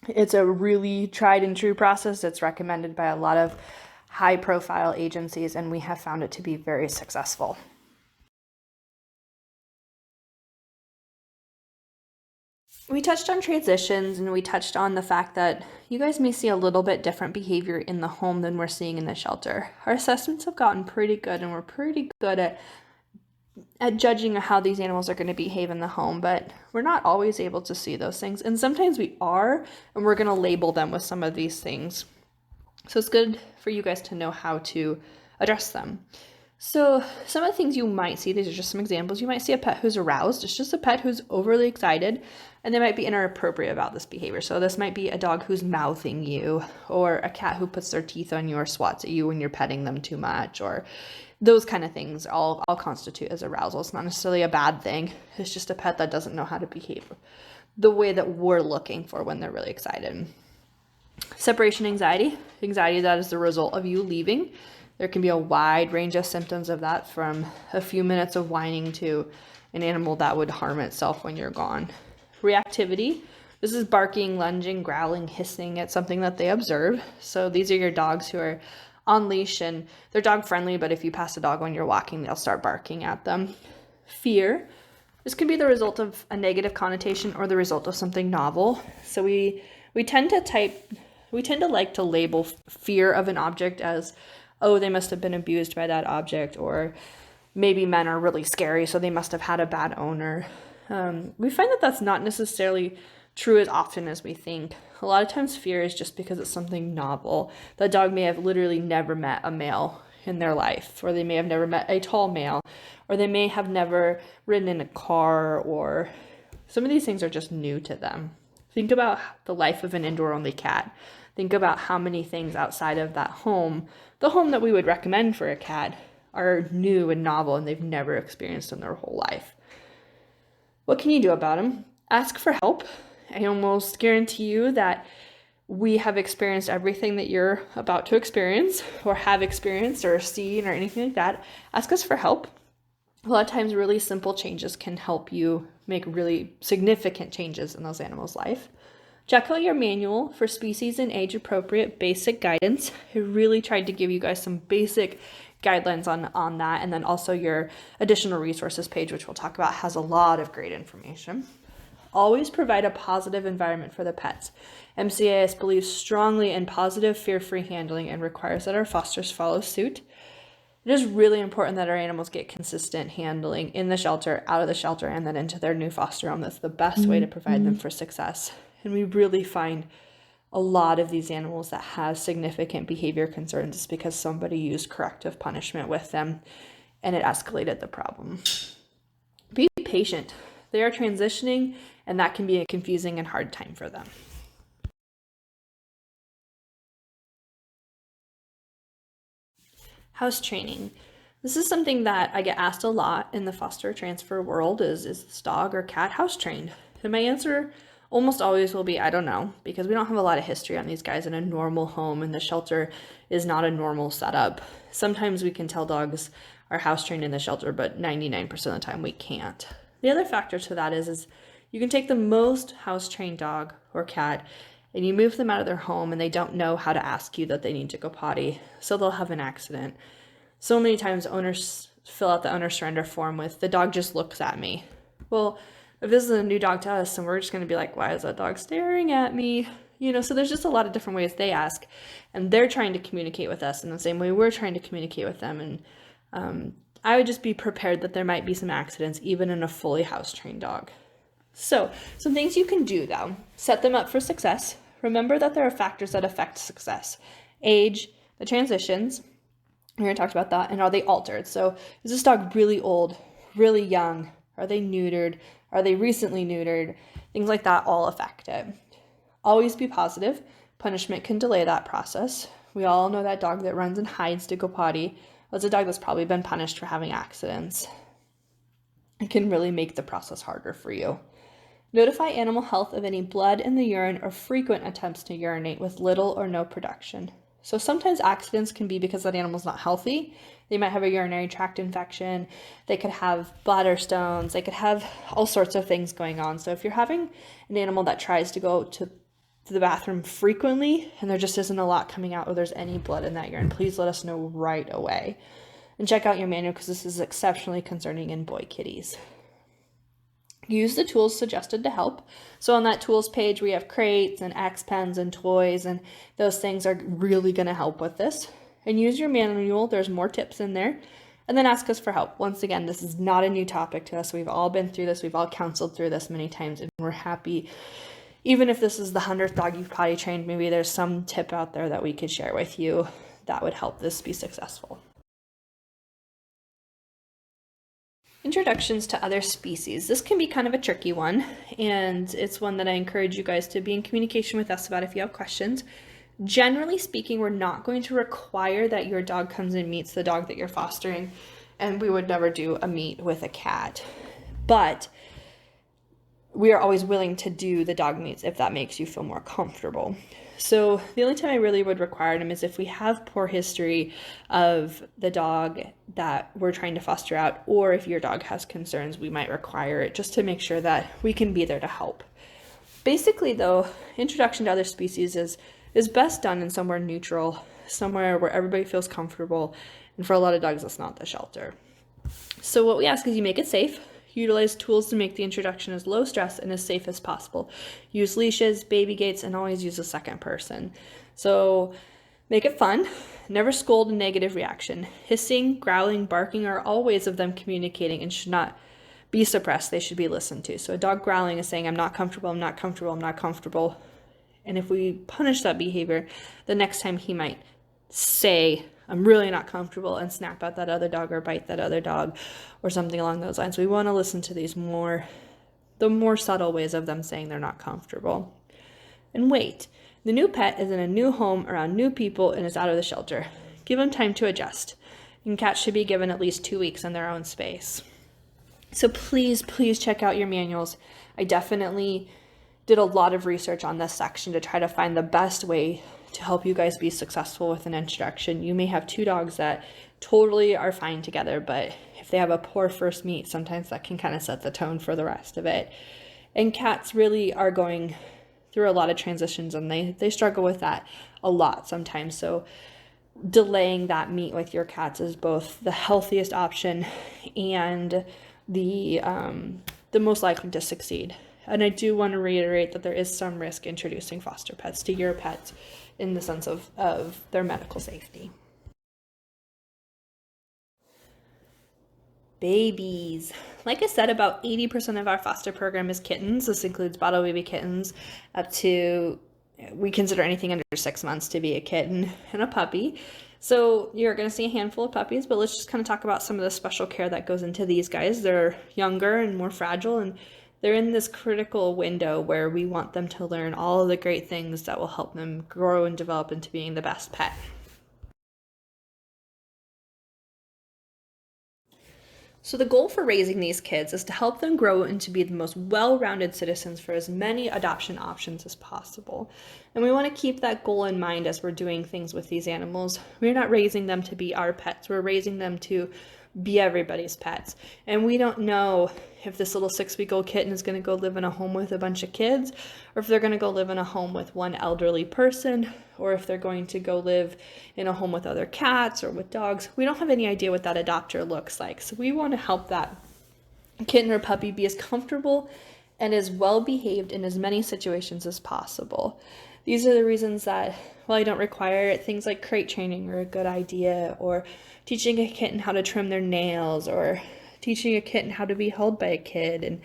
It's a really tried and true process. It's recommended by a lot of high profile agencies, and we have found it to be very successful. We touched on transitions, and we touched on the fact that you guys may see a little bit different behavior in the home than we're seeing in the shelter. Our assessments have gotten pretty good, and we're pretty good at judging how these animals are going to behave in the home, but we're not always able to see those things. And sometimes we are, and we're going to label them with some of these things. So it's good for you guys to know how to address them. So some of the things you might see, these are just some examples. You might see a pet who's aroused. It's just a pet who's overly excited, and they might be inappropriate about this behavior. So this might be a dog who's mouthing you, or a cat who puts their teeth on you or swats at you when you're petting them too much, or those kind of things all constitute as arousal. It's not necessarily a bad thing. It's just a pet that doesn't know how to behave the way that we're looking for when they're really excited. Separation anxiety that is the result of you leaving. There can be a wide range of symptoms of that, from a few minutes of whining to an animal that would harm itself when you're gone. Reactivity, this is barking, lunging, growling, hissing at something that they observe. So these are your dogs who are on leash and they're dog friendly, but if you pass a dog when you're walking, they'll start barking at them. Fear, this can be the result of a negative connotation or the result of something novel. So we tend to like to label fear of an object as, oh, they must have been abused by that object, or maybe men are really scary, so they must have had a bad owner. We find that that's not necessarily true as often as we think. A lot of times fear is just because it's something novel. The dog may have literally never met a male in their life, or they may have never met a tall male, or they may have never ridden in a car, or some of these things are just new to them. Think about the life of an indoor-only cat. Think about how many things outside of that home, the home that we would recommend for a cat, are new and novel and they've never experienced in their whole life. What can you do about them? Ask for help. I almost guarantee you that we have experienced everything that you're about to experience or have experienced or seen or anything like that. Ask us for help. A lot of times really simple changes can help you make really significant changes in those animals' life. Check out your manual for species and age appropriate basic guidance. I really tried to give you guys some basic guidelines on that. And then also your additional resources page, which we'll talk about, has a lot of great information. Always provide a positive environment for the pets. MCAS believes strongly in positive, fear-free handling and requires that our fosters follow suit. It is really important that our animals get consistent handling in the shelter, out of the shelter, and then into their new foster home. That's the best way to provide them for success. And we really find a lot of these animals that have significant behavior concerns is because somebody used corrective punishment with them and it escalated the problem. Be patient. They are transitioning, and that can be a confusing and hard time for them. House training. This is something that I get asked a lot in the foster transfer world is this dog or cat house trained? And my answer almost always will be, I don't know, because we don't have a lot of history on these guys in a normal home, and the shelter is not a normal setup. Sometimes we can tell dogs are house trained in the shelter, but 99% of the time we can't. The other factor to that is you can take the most house trained dog or cat and you move them out of their home and they don't know how to ask you that they need to go potty, so they'll have an accident. So many times owners fill out the owner surrender form with, the dog just looks at me. Well, if this is a new dog to us, and we're just going to be like, why is that dog staring at me? So there's just a lot of different ways they ask, and they're trying to communicate with us in the same way we're trying to communicate with them. And I would just be prepared that there might be some accidents, even in a fully house-trained dog. So, some things you can do though. Set them up for success. Remember that there are factors that affect success. Age, the transitions, we already talked about that, and are they altered? So, is this dog really old, really young? Are they neutered? Are they recently neutered? Things like that all affect it. Always be positive. Punishment can delay that process. We all know that dog that runs and hides to go potty. That's a dog that's probably been punished for having accidents. It can really make the process harder for you. Notify animal health of any blood in the urine or frequent attempts to urinate with little or no production. So sometimes accidents can be because that animal's not healthy. They might have a urinary tract infection. They could have bladder stones. They could have all sorts of things going on. So if you're having an animal that tries to go to the bathroom frequently and there just isn't a lot coming out or there's any blood in that urine, please let us know right away. And check out your manual because this is exceptionally concerning in boy kitties. Use the tools suggested to help. So on that tools page, we have crates and X pens and toys, and those things are really going to help with this. And use your manual. There's more tips in there. And then ask us for help. Once again, this is not a new topic to us. We've all been through this. We've all counseled through this many times, and we're happy. Even if this is the 100th dog you've potty trained, maybe there's some tip out there that we could share with you that would help this be successful. Introductions to other species. This can be kind of a tricky one, and it's one that I encourage you guys to be in communication with us about if you have questions. Generally speaking, we're not going to require that your dog comes and meets the dog that you're fostering, and we would never do a meet with a cat. But we are always willing to do the dog meets if that makes you feel more comfortable. So the only time I really would require them is if we have poor history of the dog that we're trying to foster out, or if your dog has concerns, we might require it just to make sure that we can be there to help. Basically though, introduction to other species is best done in somewhere neutral, somewhere where everybody feels comfortable, and for a lot of dogs, that's not the shelter. So what we ask is you make it safe. Utilize tools to make the introduction as low stress and as safe as possible. Use leashes, baby gates, and always use a second person. So make it fun. Never scold a negative reaction. Hissing, growling, barking are all ways of them communicating and should not be suppressed. They should be listened to. So a dog growling is saying, I'm not comfortable, I'm not comfortable, I'm not comfortable. And if we punish that behavior, the next time he might say, I'm really not comfortable, and snap at that other dog or bite that other dog or something along those lines. We want to listen to the more subtle ways of them saying they're not comfortable. And wait. The new pet is in a new home around new people and is out of the shelter. Give them time to adjust. And cats should be given at least 2 weeks in their own space. So please check out your manuals. I definitely did a lot of research on this section to try to find the best way to help you guys be successful with an introduction. You may have 2 dogs that totally are fine together, but if they have a poor first meet, sometimes that can kind of set the tone for the rest of it. And cats really are going through a lot of transitions, and they struggle with that a lot sometimes. So delaying that meet with your cats is both the healthiest option and the most likely to succeed. And I do want to reiterate that there is some risk introducing foster pets to your pets in the sense of their medical safety. Babies. Like I said, about 80% of our foster program is kittens. This includes bottle baby kittens up to, we consider anything under 6 months to be a kitten, and a puppy. So you're going to see a handful of puppies, but let's just kind of talk about some of the special care that goes into these guys. They're younger and more fragile, and they're in this critical window where we want them to learn all of the great things that will help them grow and develop into being the best pet. So the goal for raising these kids is to help them grow and to be the most well-rounded citizens for as many adoption options as possible. And we want to keep that goal in mind as we're doing things with these animals. We're not raising them to be our pets. We're raising them to be everybody's pets. And we don't know if this little 6-week-old kitten is going to go live in a home with a bunch of kids, or if they're going to go live in a home with one elderly person, or if they're going to go live in a home with other cats or with dogs. We don't have any idea what that adopter looks like. So we want to help that kitten or puppy be as comfortable and as well behaved in as many situations as possible. These are the reasons that, while I don't require it, things like crate training are a good idea, or teaching a kitten how to trim their nails, or teaching a kitten how to be held by a kid, and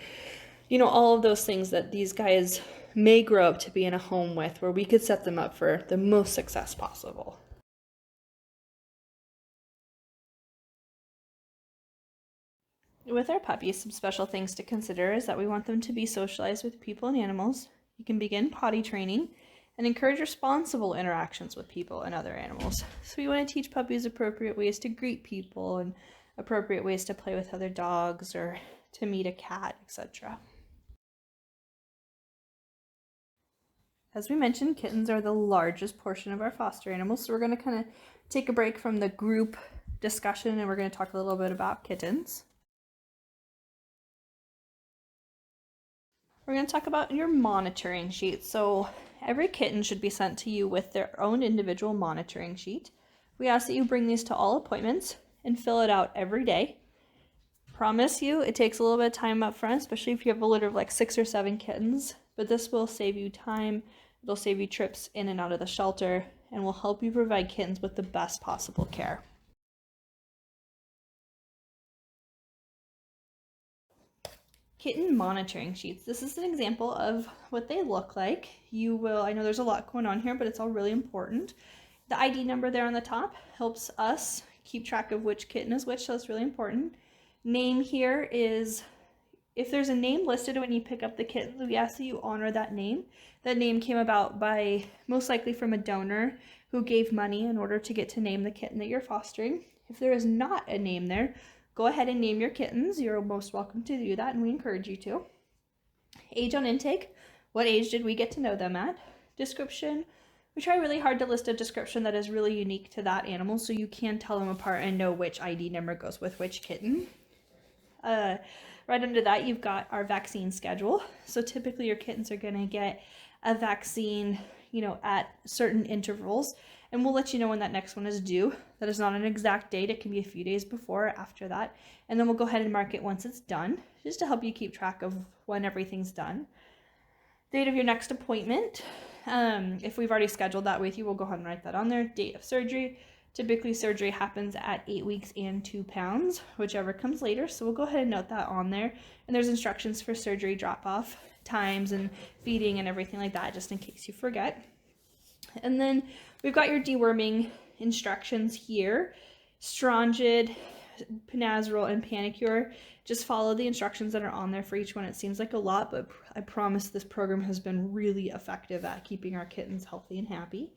all of those things that these guys may grow up to be in a home with, where we could set them up for the most success possible. With our puppies, some special things to consider is that we want them to be socialized with people and animals. You can begin potty training and encourage responsible interactions with people and other animals. So we want to teach puppies appropriate ways to greet people and appropriate ways to play with other dogs or to meet a cat, etc. As we mentioned, kittens are the largest portion of our foster animals, so we're going to kind of take a break from the group discussion and we're going to talk a little bit about kittens. We're going to talk about your monitoring sheet. So every kitten should be sent to you with their own individual monitoring sheet. We ask that you bring these to all appointments and fill it out every day. Promise you, it takes a little bit of time up front, especially if you have a litter of like 6 or 7 kittens, but this will save you time. It'll save you trips in and out of the shelter and will help you provide kittens with the best possible care. Kitten monitoring sheets. This is an example of what they look like. I know there's a lot going on here, but it's all really important. The ID number there on the top helps us keep track of which kitten is which, so it's really important. Name here is, if there's a name listed when you pick up the kitten, we ask that you honor that name. That name came about by, most likely from a donor who gave money in order to get to name the kitten that you're fostering. If there is not a name there, go ahead and name your kittens. You're most welcome to do that, and we encourage you to. Age on intake. What age did we get to know them at? Description. We try really hard to list a description that is really unique to that animal so you can tell them apart and know which ID number goes with which kitten. Right under that, you've got our vaccine schedule. So typically your kittens are going to get a vaccine, at certain intervals, and we'll let you know when that next one is due. That is not an exact date. It can be a few days before or after that. And then we'll go ahead and mark it once it's done, just to help you keep track of when everything's done. Date of your next appointment. If we've already scheduled that with you, we'll go ahead and write that on there. Date of surgery. Typically surgery happens at 8 weeks and 2 pounds, whichever comes later. So we'll go ahead and note that on there. And there's instructions for surgery drop-off times and feeding and everything like that, just in case you forget. And then we've got your deworming instructions here. Strongid, Panazerol, and Panicure. Just follow the instructions that are on there for each one. It seems like a lot, but I promise this program has been really effective at keeping our kittens healthy and happy.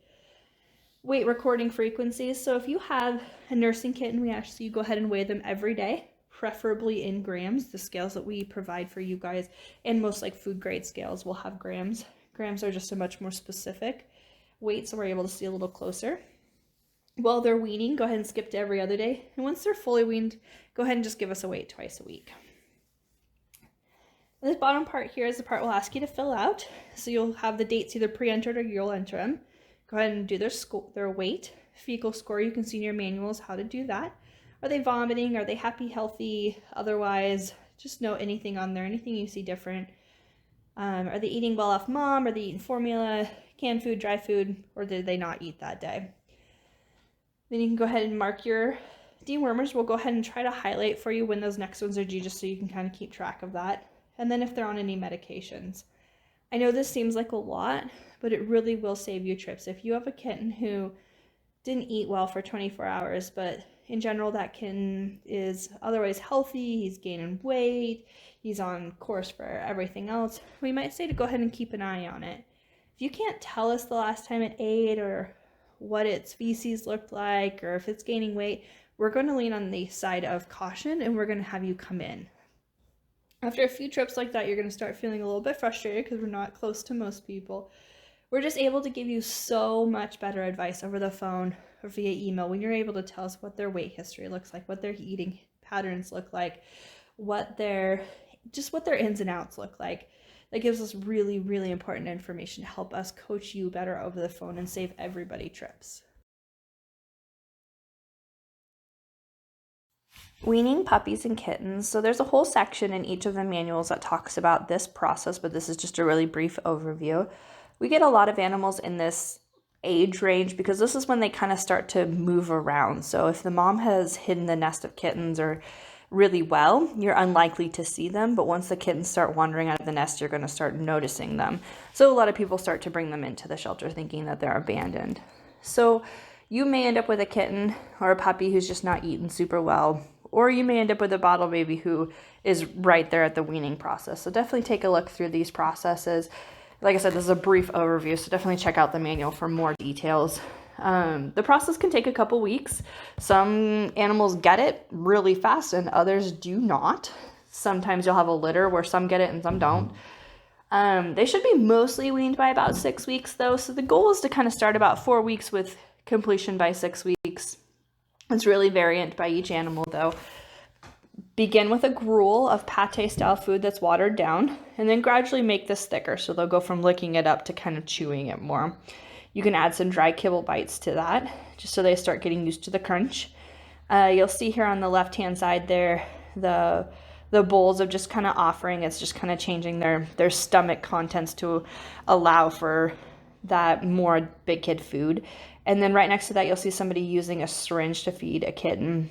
Weight recording frequencies. So if you have a nursing kitten, we ask you go ahead and weigh them every day, preferably in grams. The scales that we provide for you guys, and most like food grade scales, will have grams. Grams are just a much more specific weight, so we're able to see a little closer. While they're weaning, go ahead and skip to every other day. And once they're fully weaned, go ahead and just give us a weight twice a week. This bottom part here is the part we'll ask you to fill out. So you'll have the dates either pre-entered or you'll enter them. Go ahead and do their weight. Fecal score, you can see in your manuals how to do that. Are they vomiting? Are they happy, healthy? Otherwise, just note anything on there, anything you see different. Are they eating well off mom? Are they eating formula, canned food, dry food, or did they not eat that day? Then you can go ahead and mark your dewormers. We'll go ahead and try to highlight for you when those next ones are due, just so you can kind of keep track of that. And then if they're on any medications. I know this seems like a lot, but it really will save you trips. If you have a kitten who didn't eat well for 24 hours, but in general that kitten is otherwise healthy, he's gaining weight, he's on course for everything else, we might say to go ahead and keep an eye on it. If you can't tell us the last time it ate or what its feces looked like or if it's gaining weight, we're going to lean on the side of caution and we're going to have you come in. After a few trips like that, you're going to start feeling a little bit frustrated because we're not close to most people. We're just able to give you so much better advice over the phone or via email when you're able to tell us what their weight history looks like, what their eating patterns look like, what their ins and outs look like. That gives us really, really important information to help us coach you better over the phone and save everybody trips. Weaning puppies and kittens. So there's a whole section in each of the manuals that talks about this process, but this is just a really brief overview. We get a lot of animals in this age range because this is when they kind of start to move around. So if the mom has hidden the nest of kittens or really well, you're unlikely to see them. But once the kittens start wandering out of the nest, you're going to start noticing them. So a lot of people start to bring them into the shelter thinking that they're abandoned. So you may end up with a kitten or a puppy who's just not eating super well, or you may end up with a bottle baby who is right there at the weaning process. So definitely take a look through these processes. Like I said, this is a brief overview, so definitely check out the manual for more details. The process can take a couple weeks. Some animals get it really fast and others do not. Sometimes you'll have a litter where some get it and some don't. They should be mostly weaned by about 6 weeks though. So the goal is to kind of start about 4 weeks with completion by 6 weeks. It's really variant by each animal though. Begin with a gruel of pate style food that's watered down, and then gradually make this thicker. So they'll go from licking it up to kind of chewing it more. You can add some dry kibble bites to that, just so they start getting used to the crunch. You'll see here on the left-hand side there, the bowls of just kind of offering. It's just kind of changing their stomach contents to allow for that more big kid food. And then right next to that, you'll see somebody using a syringe to feed a kitten.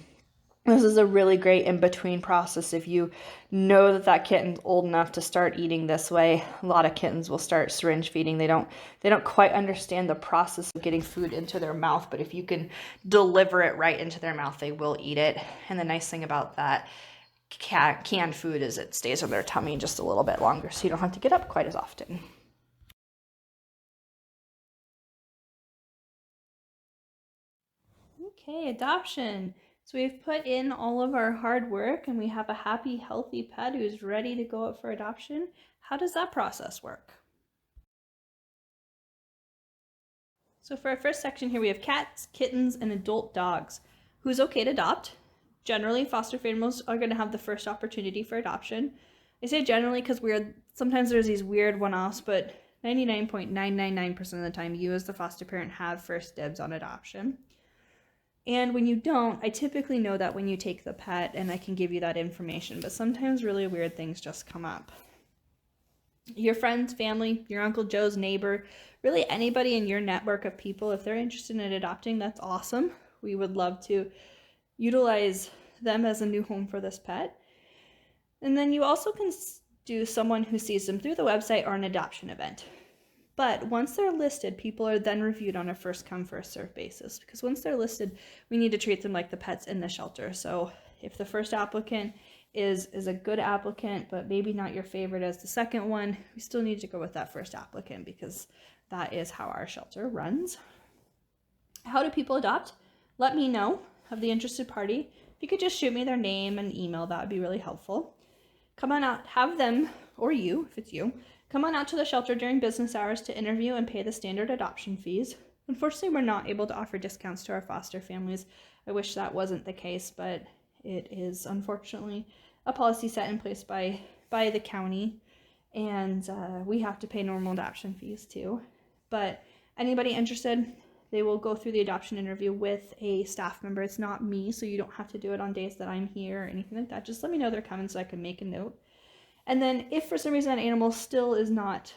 This is a really great in-between process. If you know that kitten's old enough to start eating this way, a lot of kittens will start syringe feeding. They don't quite understand the process of getting food into their mouth, but if you can deliver it right into their mouth, they will eat it. And the nice thing about that canned food is it stays in their tummy just a little bit longer, so you don't have to get up quite as often. Okay, adoption. So we've put in all of our hard work and we have a happy, healthy pet who's ready to go up for adoption. How does that process work? So for our first section here, we have cats, kittens, and adult dogs. Who's okay to adopt? Generally, foster families are going to have the first opportunity for adoption. I say generally because sometimes there's these weird one-offs, but 99.999% of the time, you as the foster parent have first dibs on adoption. And when you don't, I typically know that when you take the pet, and I can give you that information, but sometimes really weird things just come up. Your friends, family, your Uncle Joe's neighbor, really anybody in your network of people, if they're interested in adopting, that's awesome. We would love to utilize them as a new home for this pet. And then you also can do someone who sees them through the website or an adoption event. But once they're listed, people are then reviewed on a first come, first serve basis, because once they're listed, we need to treat them like the pets in the shelter. So if the first applicant is a good applicant, but maybe not your favorite as the second one, we still need to go with that first applicant because that is how our shelter runs. How do people adopt? Let me know of the interested party. If you could just shoot me their name and email, that would be really helpful. Come on out, have them, or you, if it's you, come on out to the shelter during business hours to interview and pay the standard adoption fees. Unfortunately, we're not able to offer discounts to our foster families. I wish that wasn't the case, but it is unfortunately a policy set in place by the county, and we have to pay normal adoption fees too. But anybody interested, they will go through the adoption interview with a staff member. It's not me, so you don't have to do it on days that I'm here or anything like that. Just let me know they're coming so I can make a note. And then if for some reason that animal still is not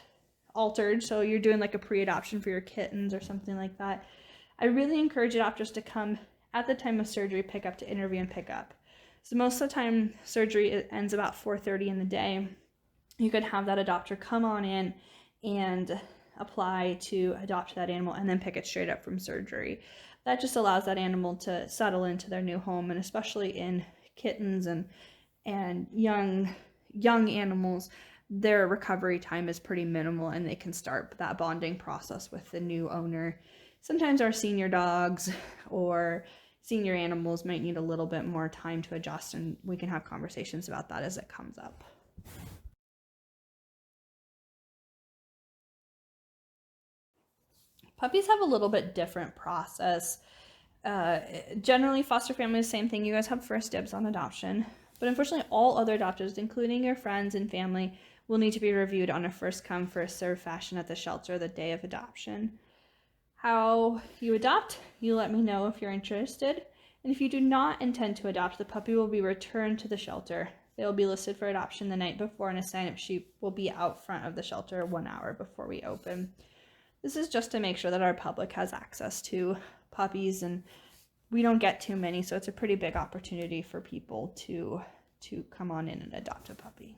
altered, so you're doing like a pre-adoption for your kittens or something like that, I really encourage adopters to come at the time of surgery, pick up to interview and pick up. So most of the time surgery ends about 4:30 in the day. You could have that adopter come on in and apply to adopt that animal and then pick it straight up from surgery. That just allows that animal to settle into their new home, and especially in kittens and young animals, their recovery time is pretty minimal and they can start that bonding process with the new owner. Sometimes our senior dogs or senior animals might need a little bit more time to adjust, and we can have conversations about that as it comes up. Puppies have a little bit different process. Generally, foster families, same thing. You guys have first dibs on adoption. But unfortunately, all other adopters, including your friends and family, will need to be reviewed on a first come, first serve fashion at the shelter the day of adoption. How you adopt, you let me know if you're interested. And if you do not intend to adopt, the puppy will be returned to the shelter. They will be listed for adoption the night before, and a sign-up sheet will be out front of the shelter 1 hour before we open. This is just to make sure that our public has access to puppies, and we don't get too many, so it's a pretty big opportunity for people to come on in and adopt a puppy.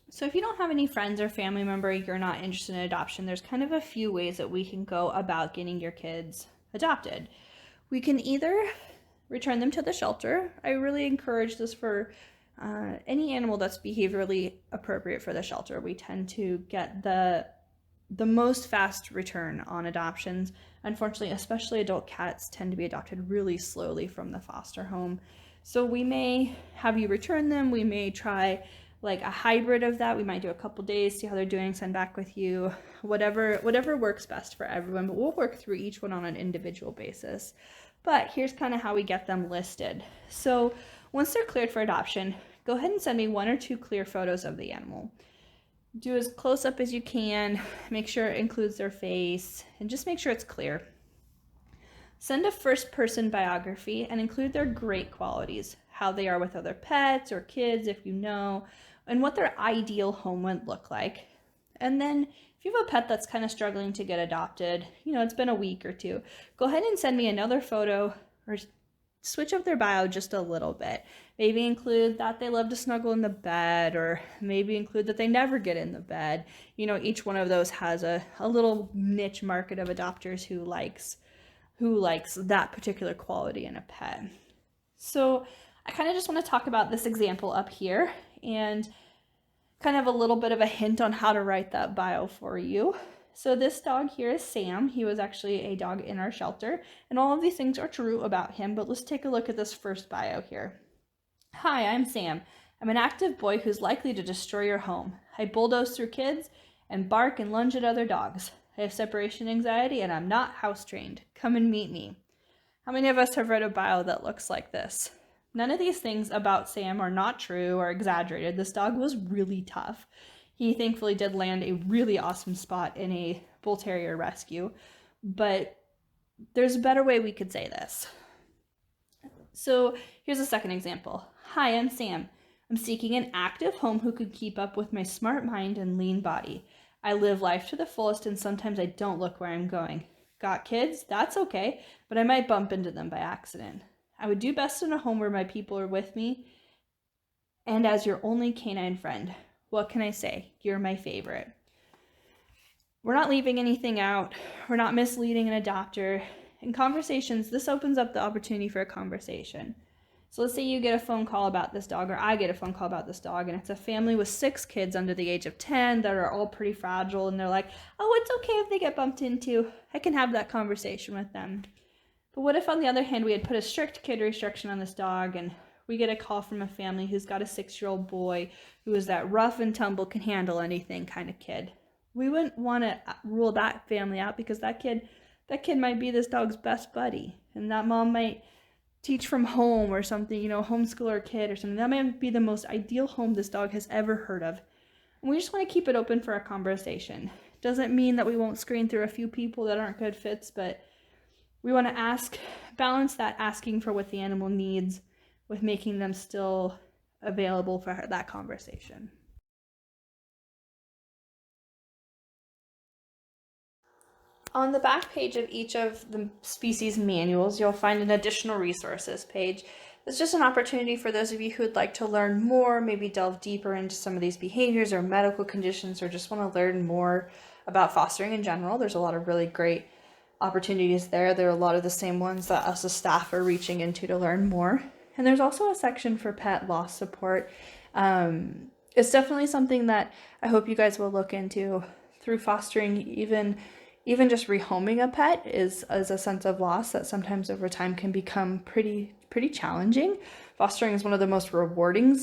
So if you don't have any friends or family member, you're not interested in adoption, there's kind of a few ways that we can go about getting your kids adopted. We can either return them to the shelter. I really encourage this for any animal that's behaviorally appropriate for the shelter. We tend to get the most fast return on adoptions. Unfortunately, especially adult cats tend to be adopted really slowly from the foster home. So we may have you return them. We may try like a hybrid of that. We might do a couple days, see how they're doing, send back with you, whatever works best for everyone, but we'll work through each one on an individual basis. But here's kind of how we get them listed. So once they're cleared for adoption, go ahead and send me 1 or 2 clear photos of the animal. Do as close up as you can, make sure it includes their face, and just make sure it's clear. Send a first-person biography and include their great qualities, how they are with other pets or kids if you know, and what their ideal home would look like. And then if you have a pet that's kind of struggling to get adopted, it's been a week or 2, go ahead and send me another photo or switch up their bio just a little bit. Maybe include that they love to snuggle in the bed, or maybe include that they never get in the bed. Each one of those has a little niche market of adopters who likes that particular quality in a pet. So I kind of just want to talk about this example up here and kind of a little bit of a hint on how to write that bio for you. So this dog here is Sam. He was actually a dog in our shelter, and all of these things are true about him, but let's take a look at this first bio here. Hi, I'm Sam. I'm an active boy who's likely to destroy your home. I bulldoze through kids and bark and lunge at other dogs. I have separation anxiety and I'm not house trained. Come and meet me. How many of us have read a bio that looks like this? None of these things about Sam are not true or exaggerated. This dog was really tough. He thankfully did land a really awesome spot in a bull terrier rescue, but there's a better way we could say this. So here's a second example. Hi, I'm Sam. I'm seeking an active home who could keep up with my smart mind and lean body. I live life to the fullest and sometimes I don't look where I'm going. Got kids? That's okay, but I might bump into them by accident. I would do best in a home where my people are with me and as your only canine friend. What can I say? You're my favorite. We're not leaving anything out. We're not misleading an adopter. In conversations, this opens up the opportunity for a conversation. So let's say you get a phone call about this dog, or I get a phone call about this dog, and it's a family with 6 kids under the age of 10 that are all pretty fragile, and they're like, oh, it's okay if they get bumped into. I can have that conversation with them. But what if, on the other hand, we had put a strict kid restriction on this dog, and we get a call from a family who's got a 6-year-old boy who is that rough and tumble, can handle anything kind of kid. We wouldn't want to rule that family out because that kid might be this dog's best buddy, and that mom might teach from home or something, homeschool her kid or something. That might be the most ideal home this dog has ever heard of. And we just want to keep it open for a conversation. Doesn't mean that we won't screen through a few people that aren't good fits, but we want to balance that asking for what the animal needs with making them still available for that conversation. On the back page of each of the species manuals, you'll find an additional resources page. It's just an opportunity for those of you who would like to learn more, maybe delve deeper into some of these behaviors or medical conditions, or just want to learn more about fostering in general. There's a lot of really great opportunities there. There are a lot of the same ones that us as staff are reaching into to learn more. And there's also a section for pet loss support. It's definitely something that I hope you guys will look into through fostering. Even just rehoming a pet is a sense of loss that sometimes over time can become pretty challenging. Fostering is one of the most rewarding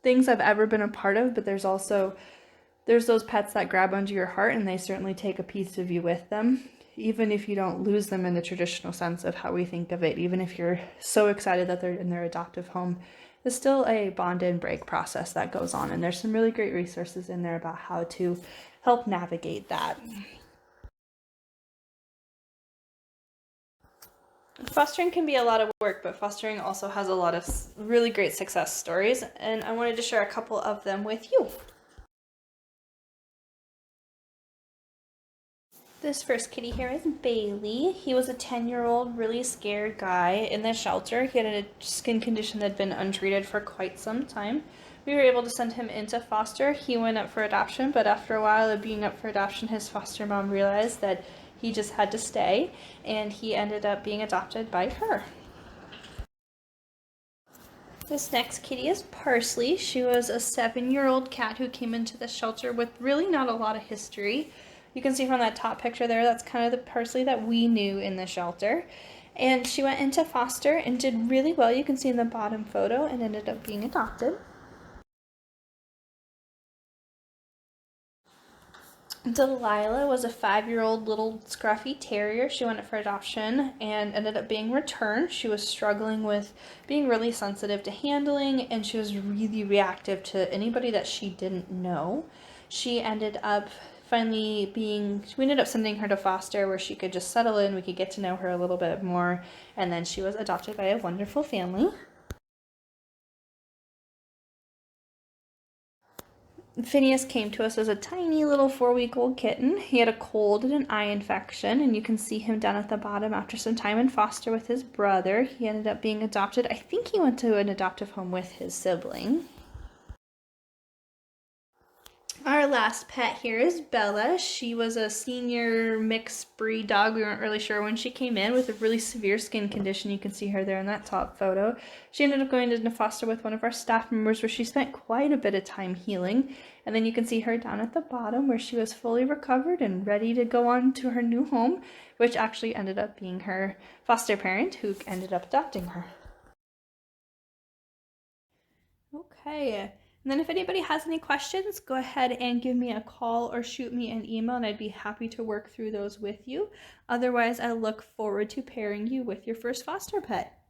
things I've ever been a part of, but there's those pets that grab onto your heart, and they certainly take a piece of you with them, even if you don't lose them in the traditional sense of how we think of it. Even if you're so excited that they're in their adoptive home, there's still a bond and break process that goes on, and there's some really great resources in there about how to help navigate that. Fostering can be a lot of work, but fostering also has a lot of really great success stories, and I wanted to share a couple of them with you. This first kitty here is Bailey. He was a 10-year-old, really scared guy in the shelter. He had a skin condition that had been untreated for quite some time. We were able to send him into foster. He went up for adoption, but after a while of being up for adoption, his foster mom realized that he just had to stay, and he ended up being adopted by her. This next kitty is Parsley. She was a 7-year-old cat who came into the shelter with really not a lot of history. You can see from that top picture there, that's kind of the Parsley that we knew in the shelter. And she went into foster and did really well. You can see in the bottom photo, and ended up being adopted. Delilah was a 5-year-old little scruffy terrier. She went up for adoption and ended up being returned. She was struggling with being really sensitive to handling, and she was really reactive to anybody that she didn't know. We ended up sending her to foster where she could just settle in, we could get to know her a little bit more, and then she was adopted by a wonderful family. Phineas came to us as a tiny little 4-week-old kitten. He had a cold and an eye infection, and you can see him down at the bottom after some time in foster with his brother. He ended up being adopted. I think he went to an adoptive home with his sibling. Our last pet here is Bella. She was a senior mixed breed dog. We weren't really sure when she came in with a really severe skin condition. You can see her there in that top photo. She ended up going into foster with one of our staff members where she spent quite a bit of time healing. And then you can see her down at the bottom where she was fully recovered and ready to go on to her new home, which actually ended up being her foster parent who ended up adopting her. Okay. And then if anybody has any questions, go ahead and give me a call or shoot me an email, and I'd be happy to work through those with you. Otherwise, I look forward to pairing you with your first foster pet.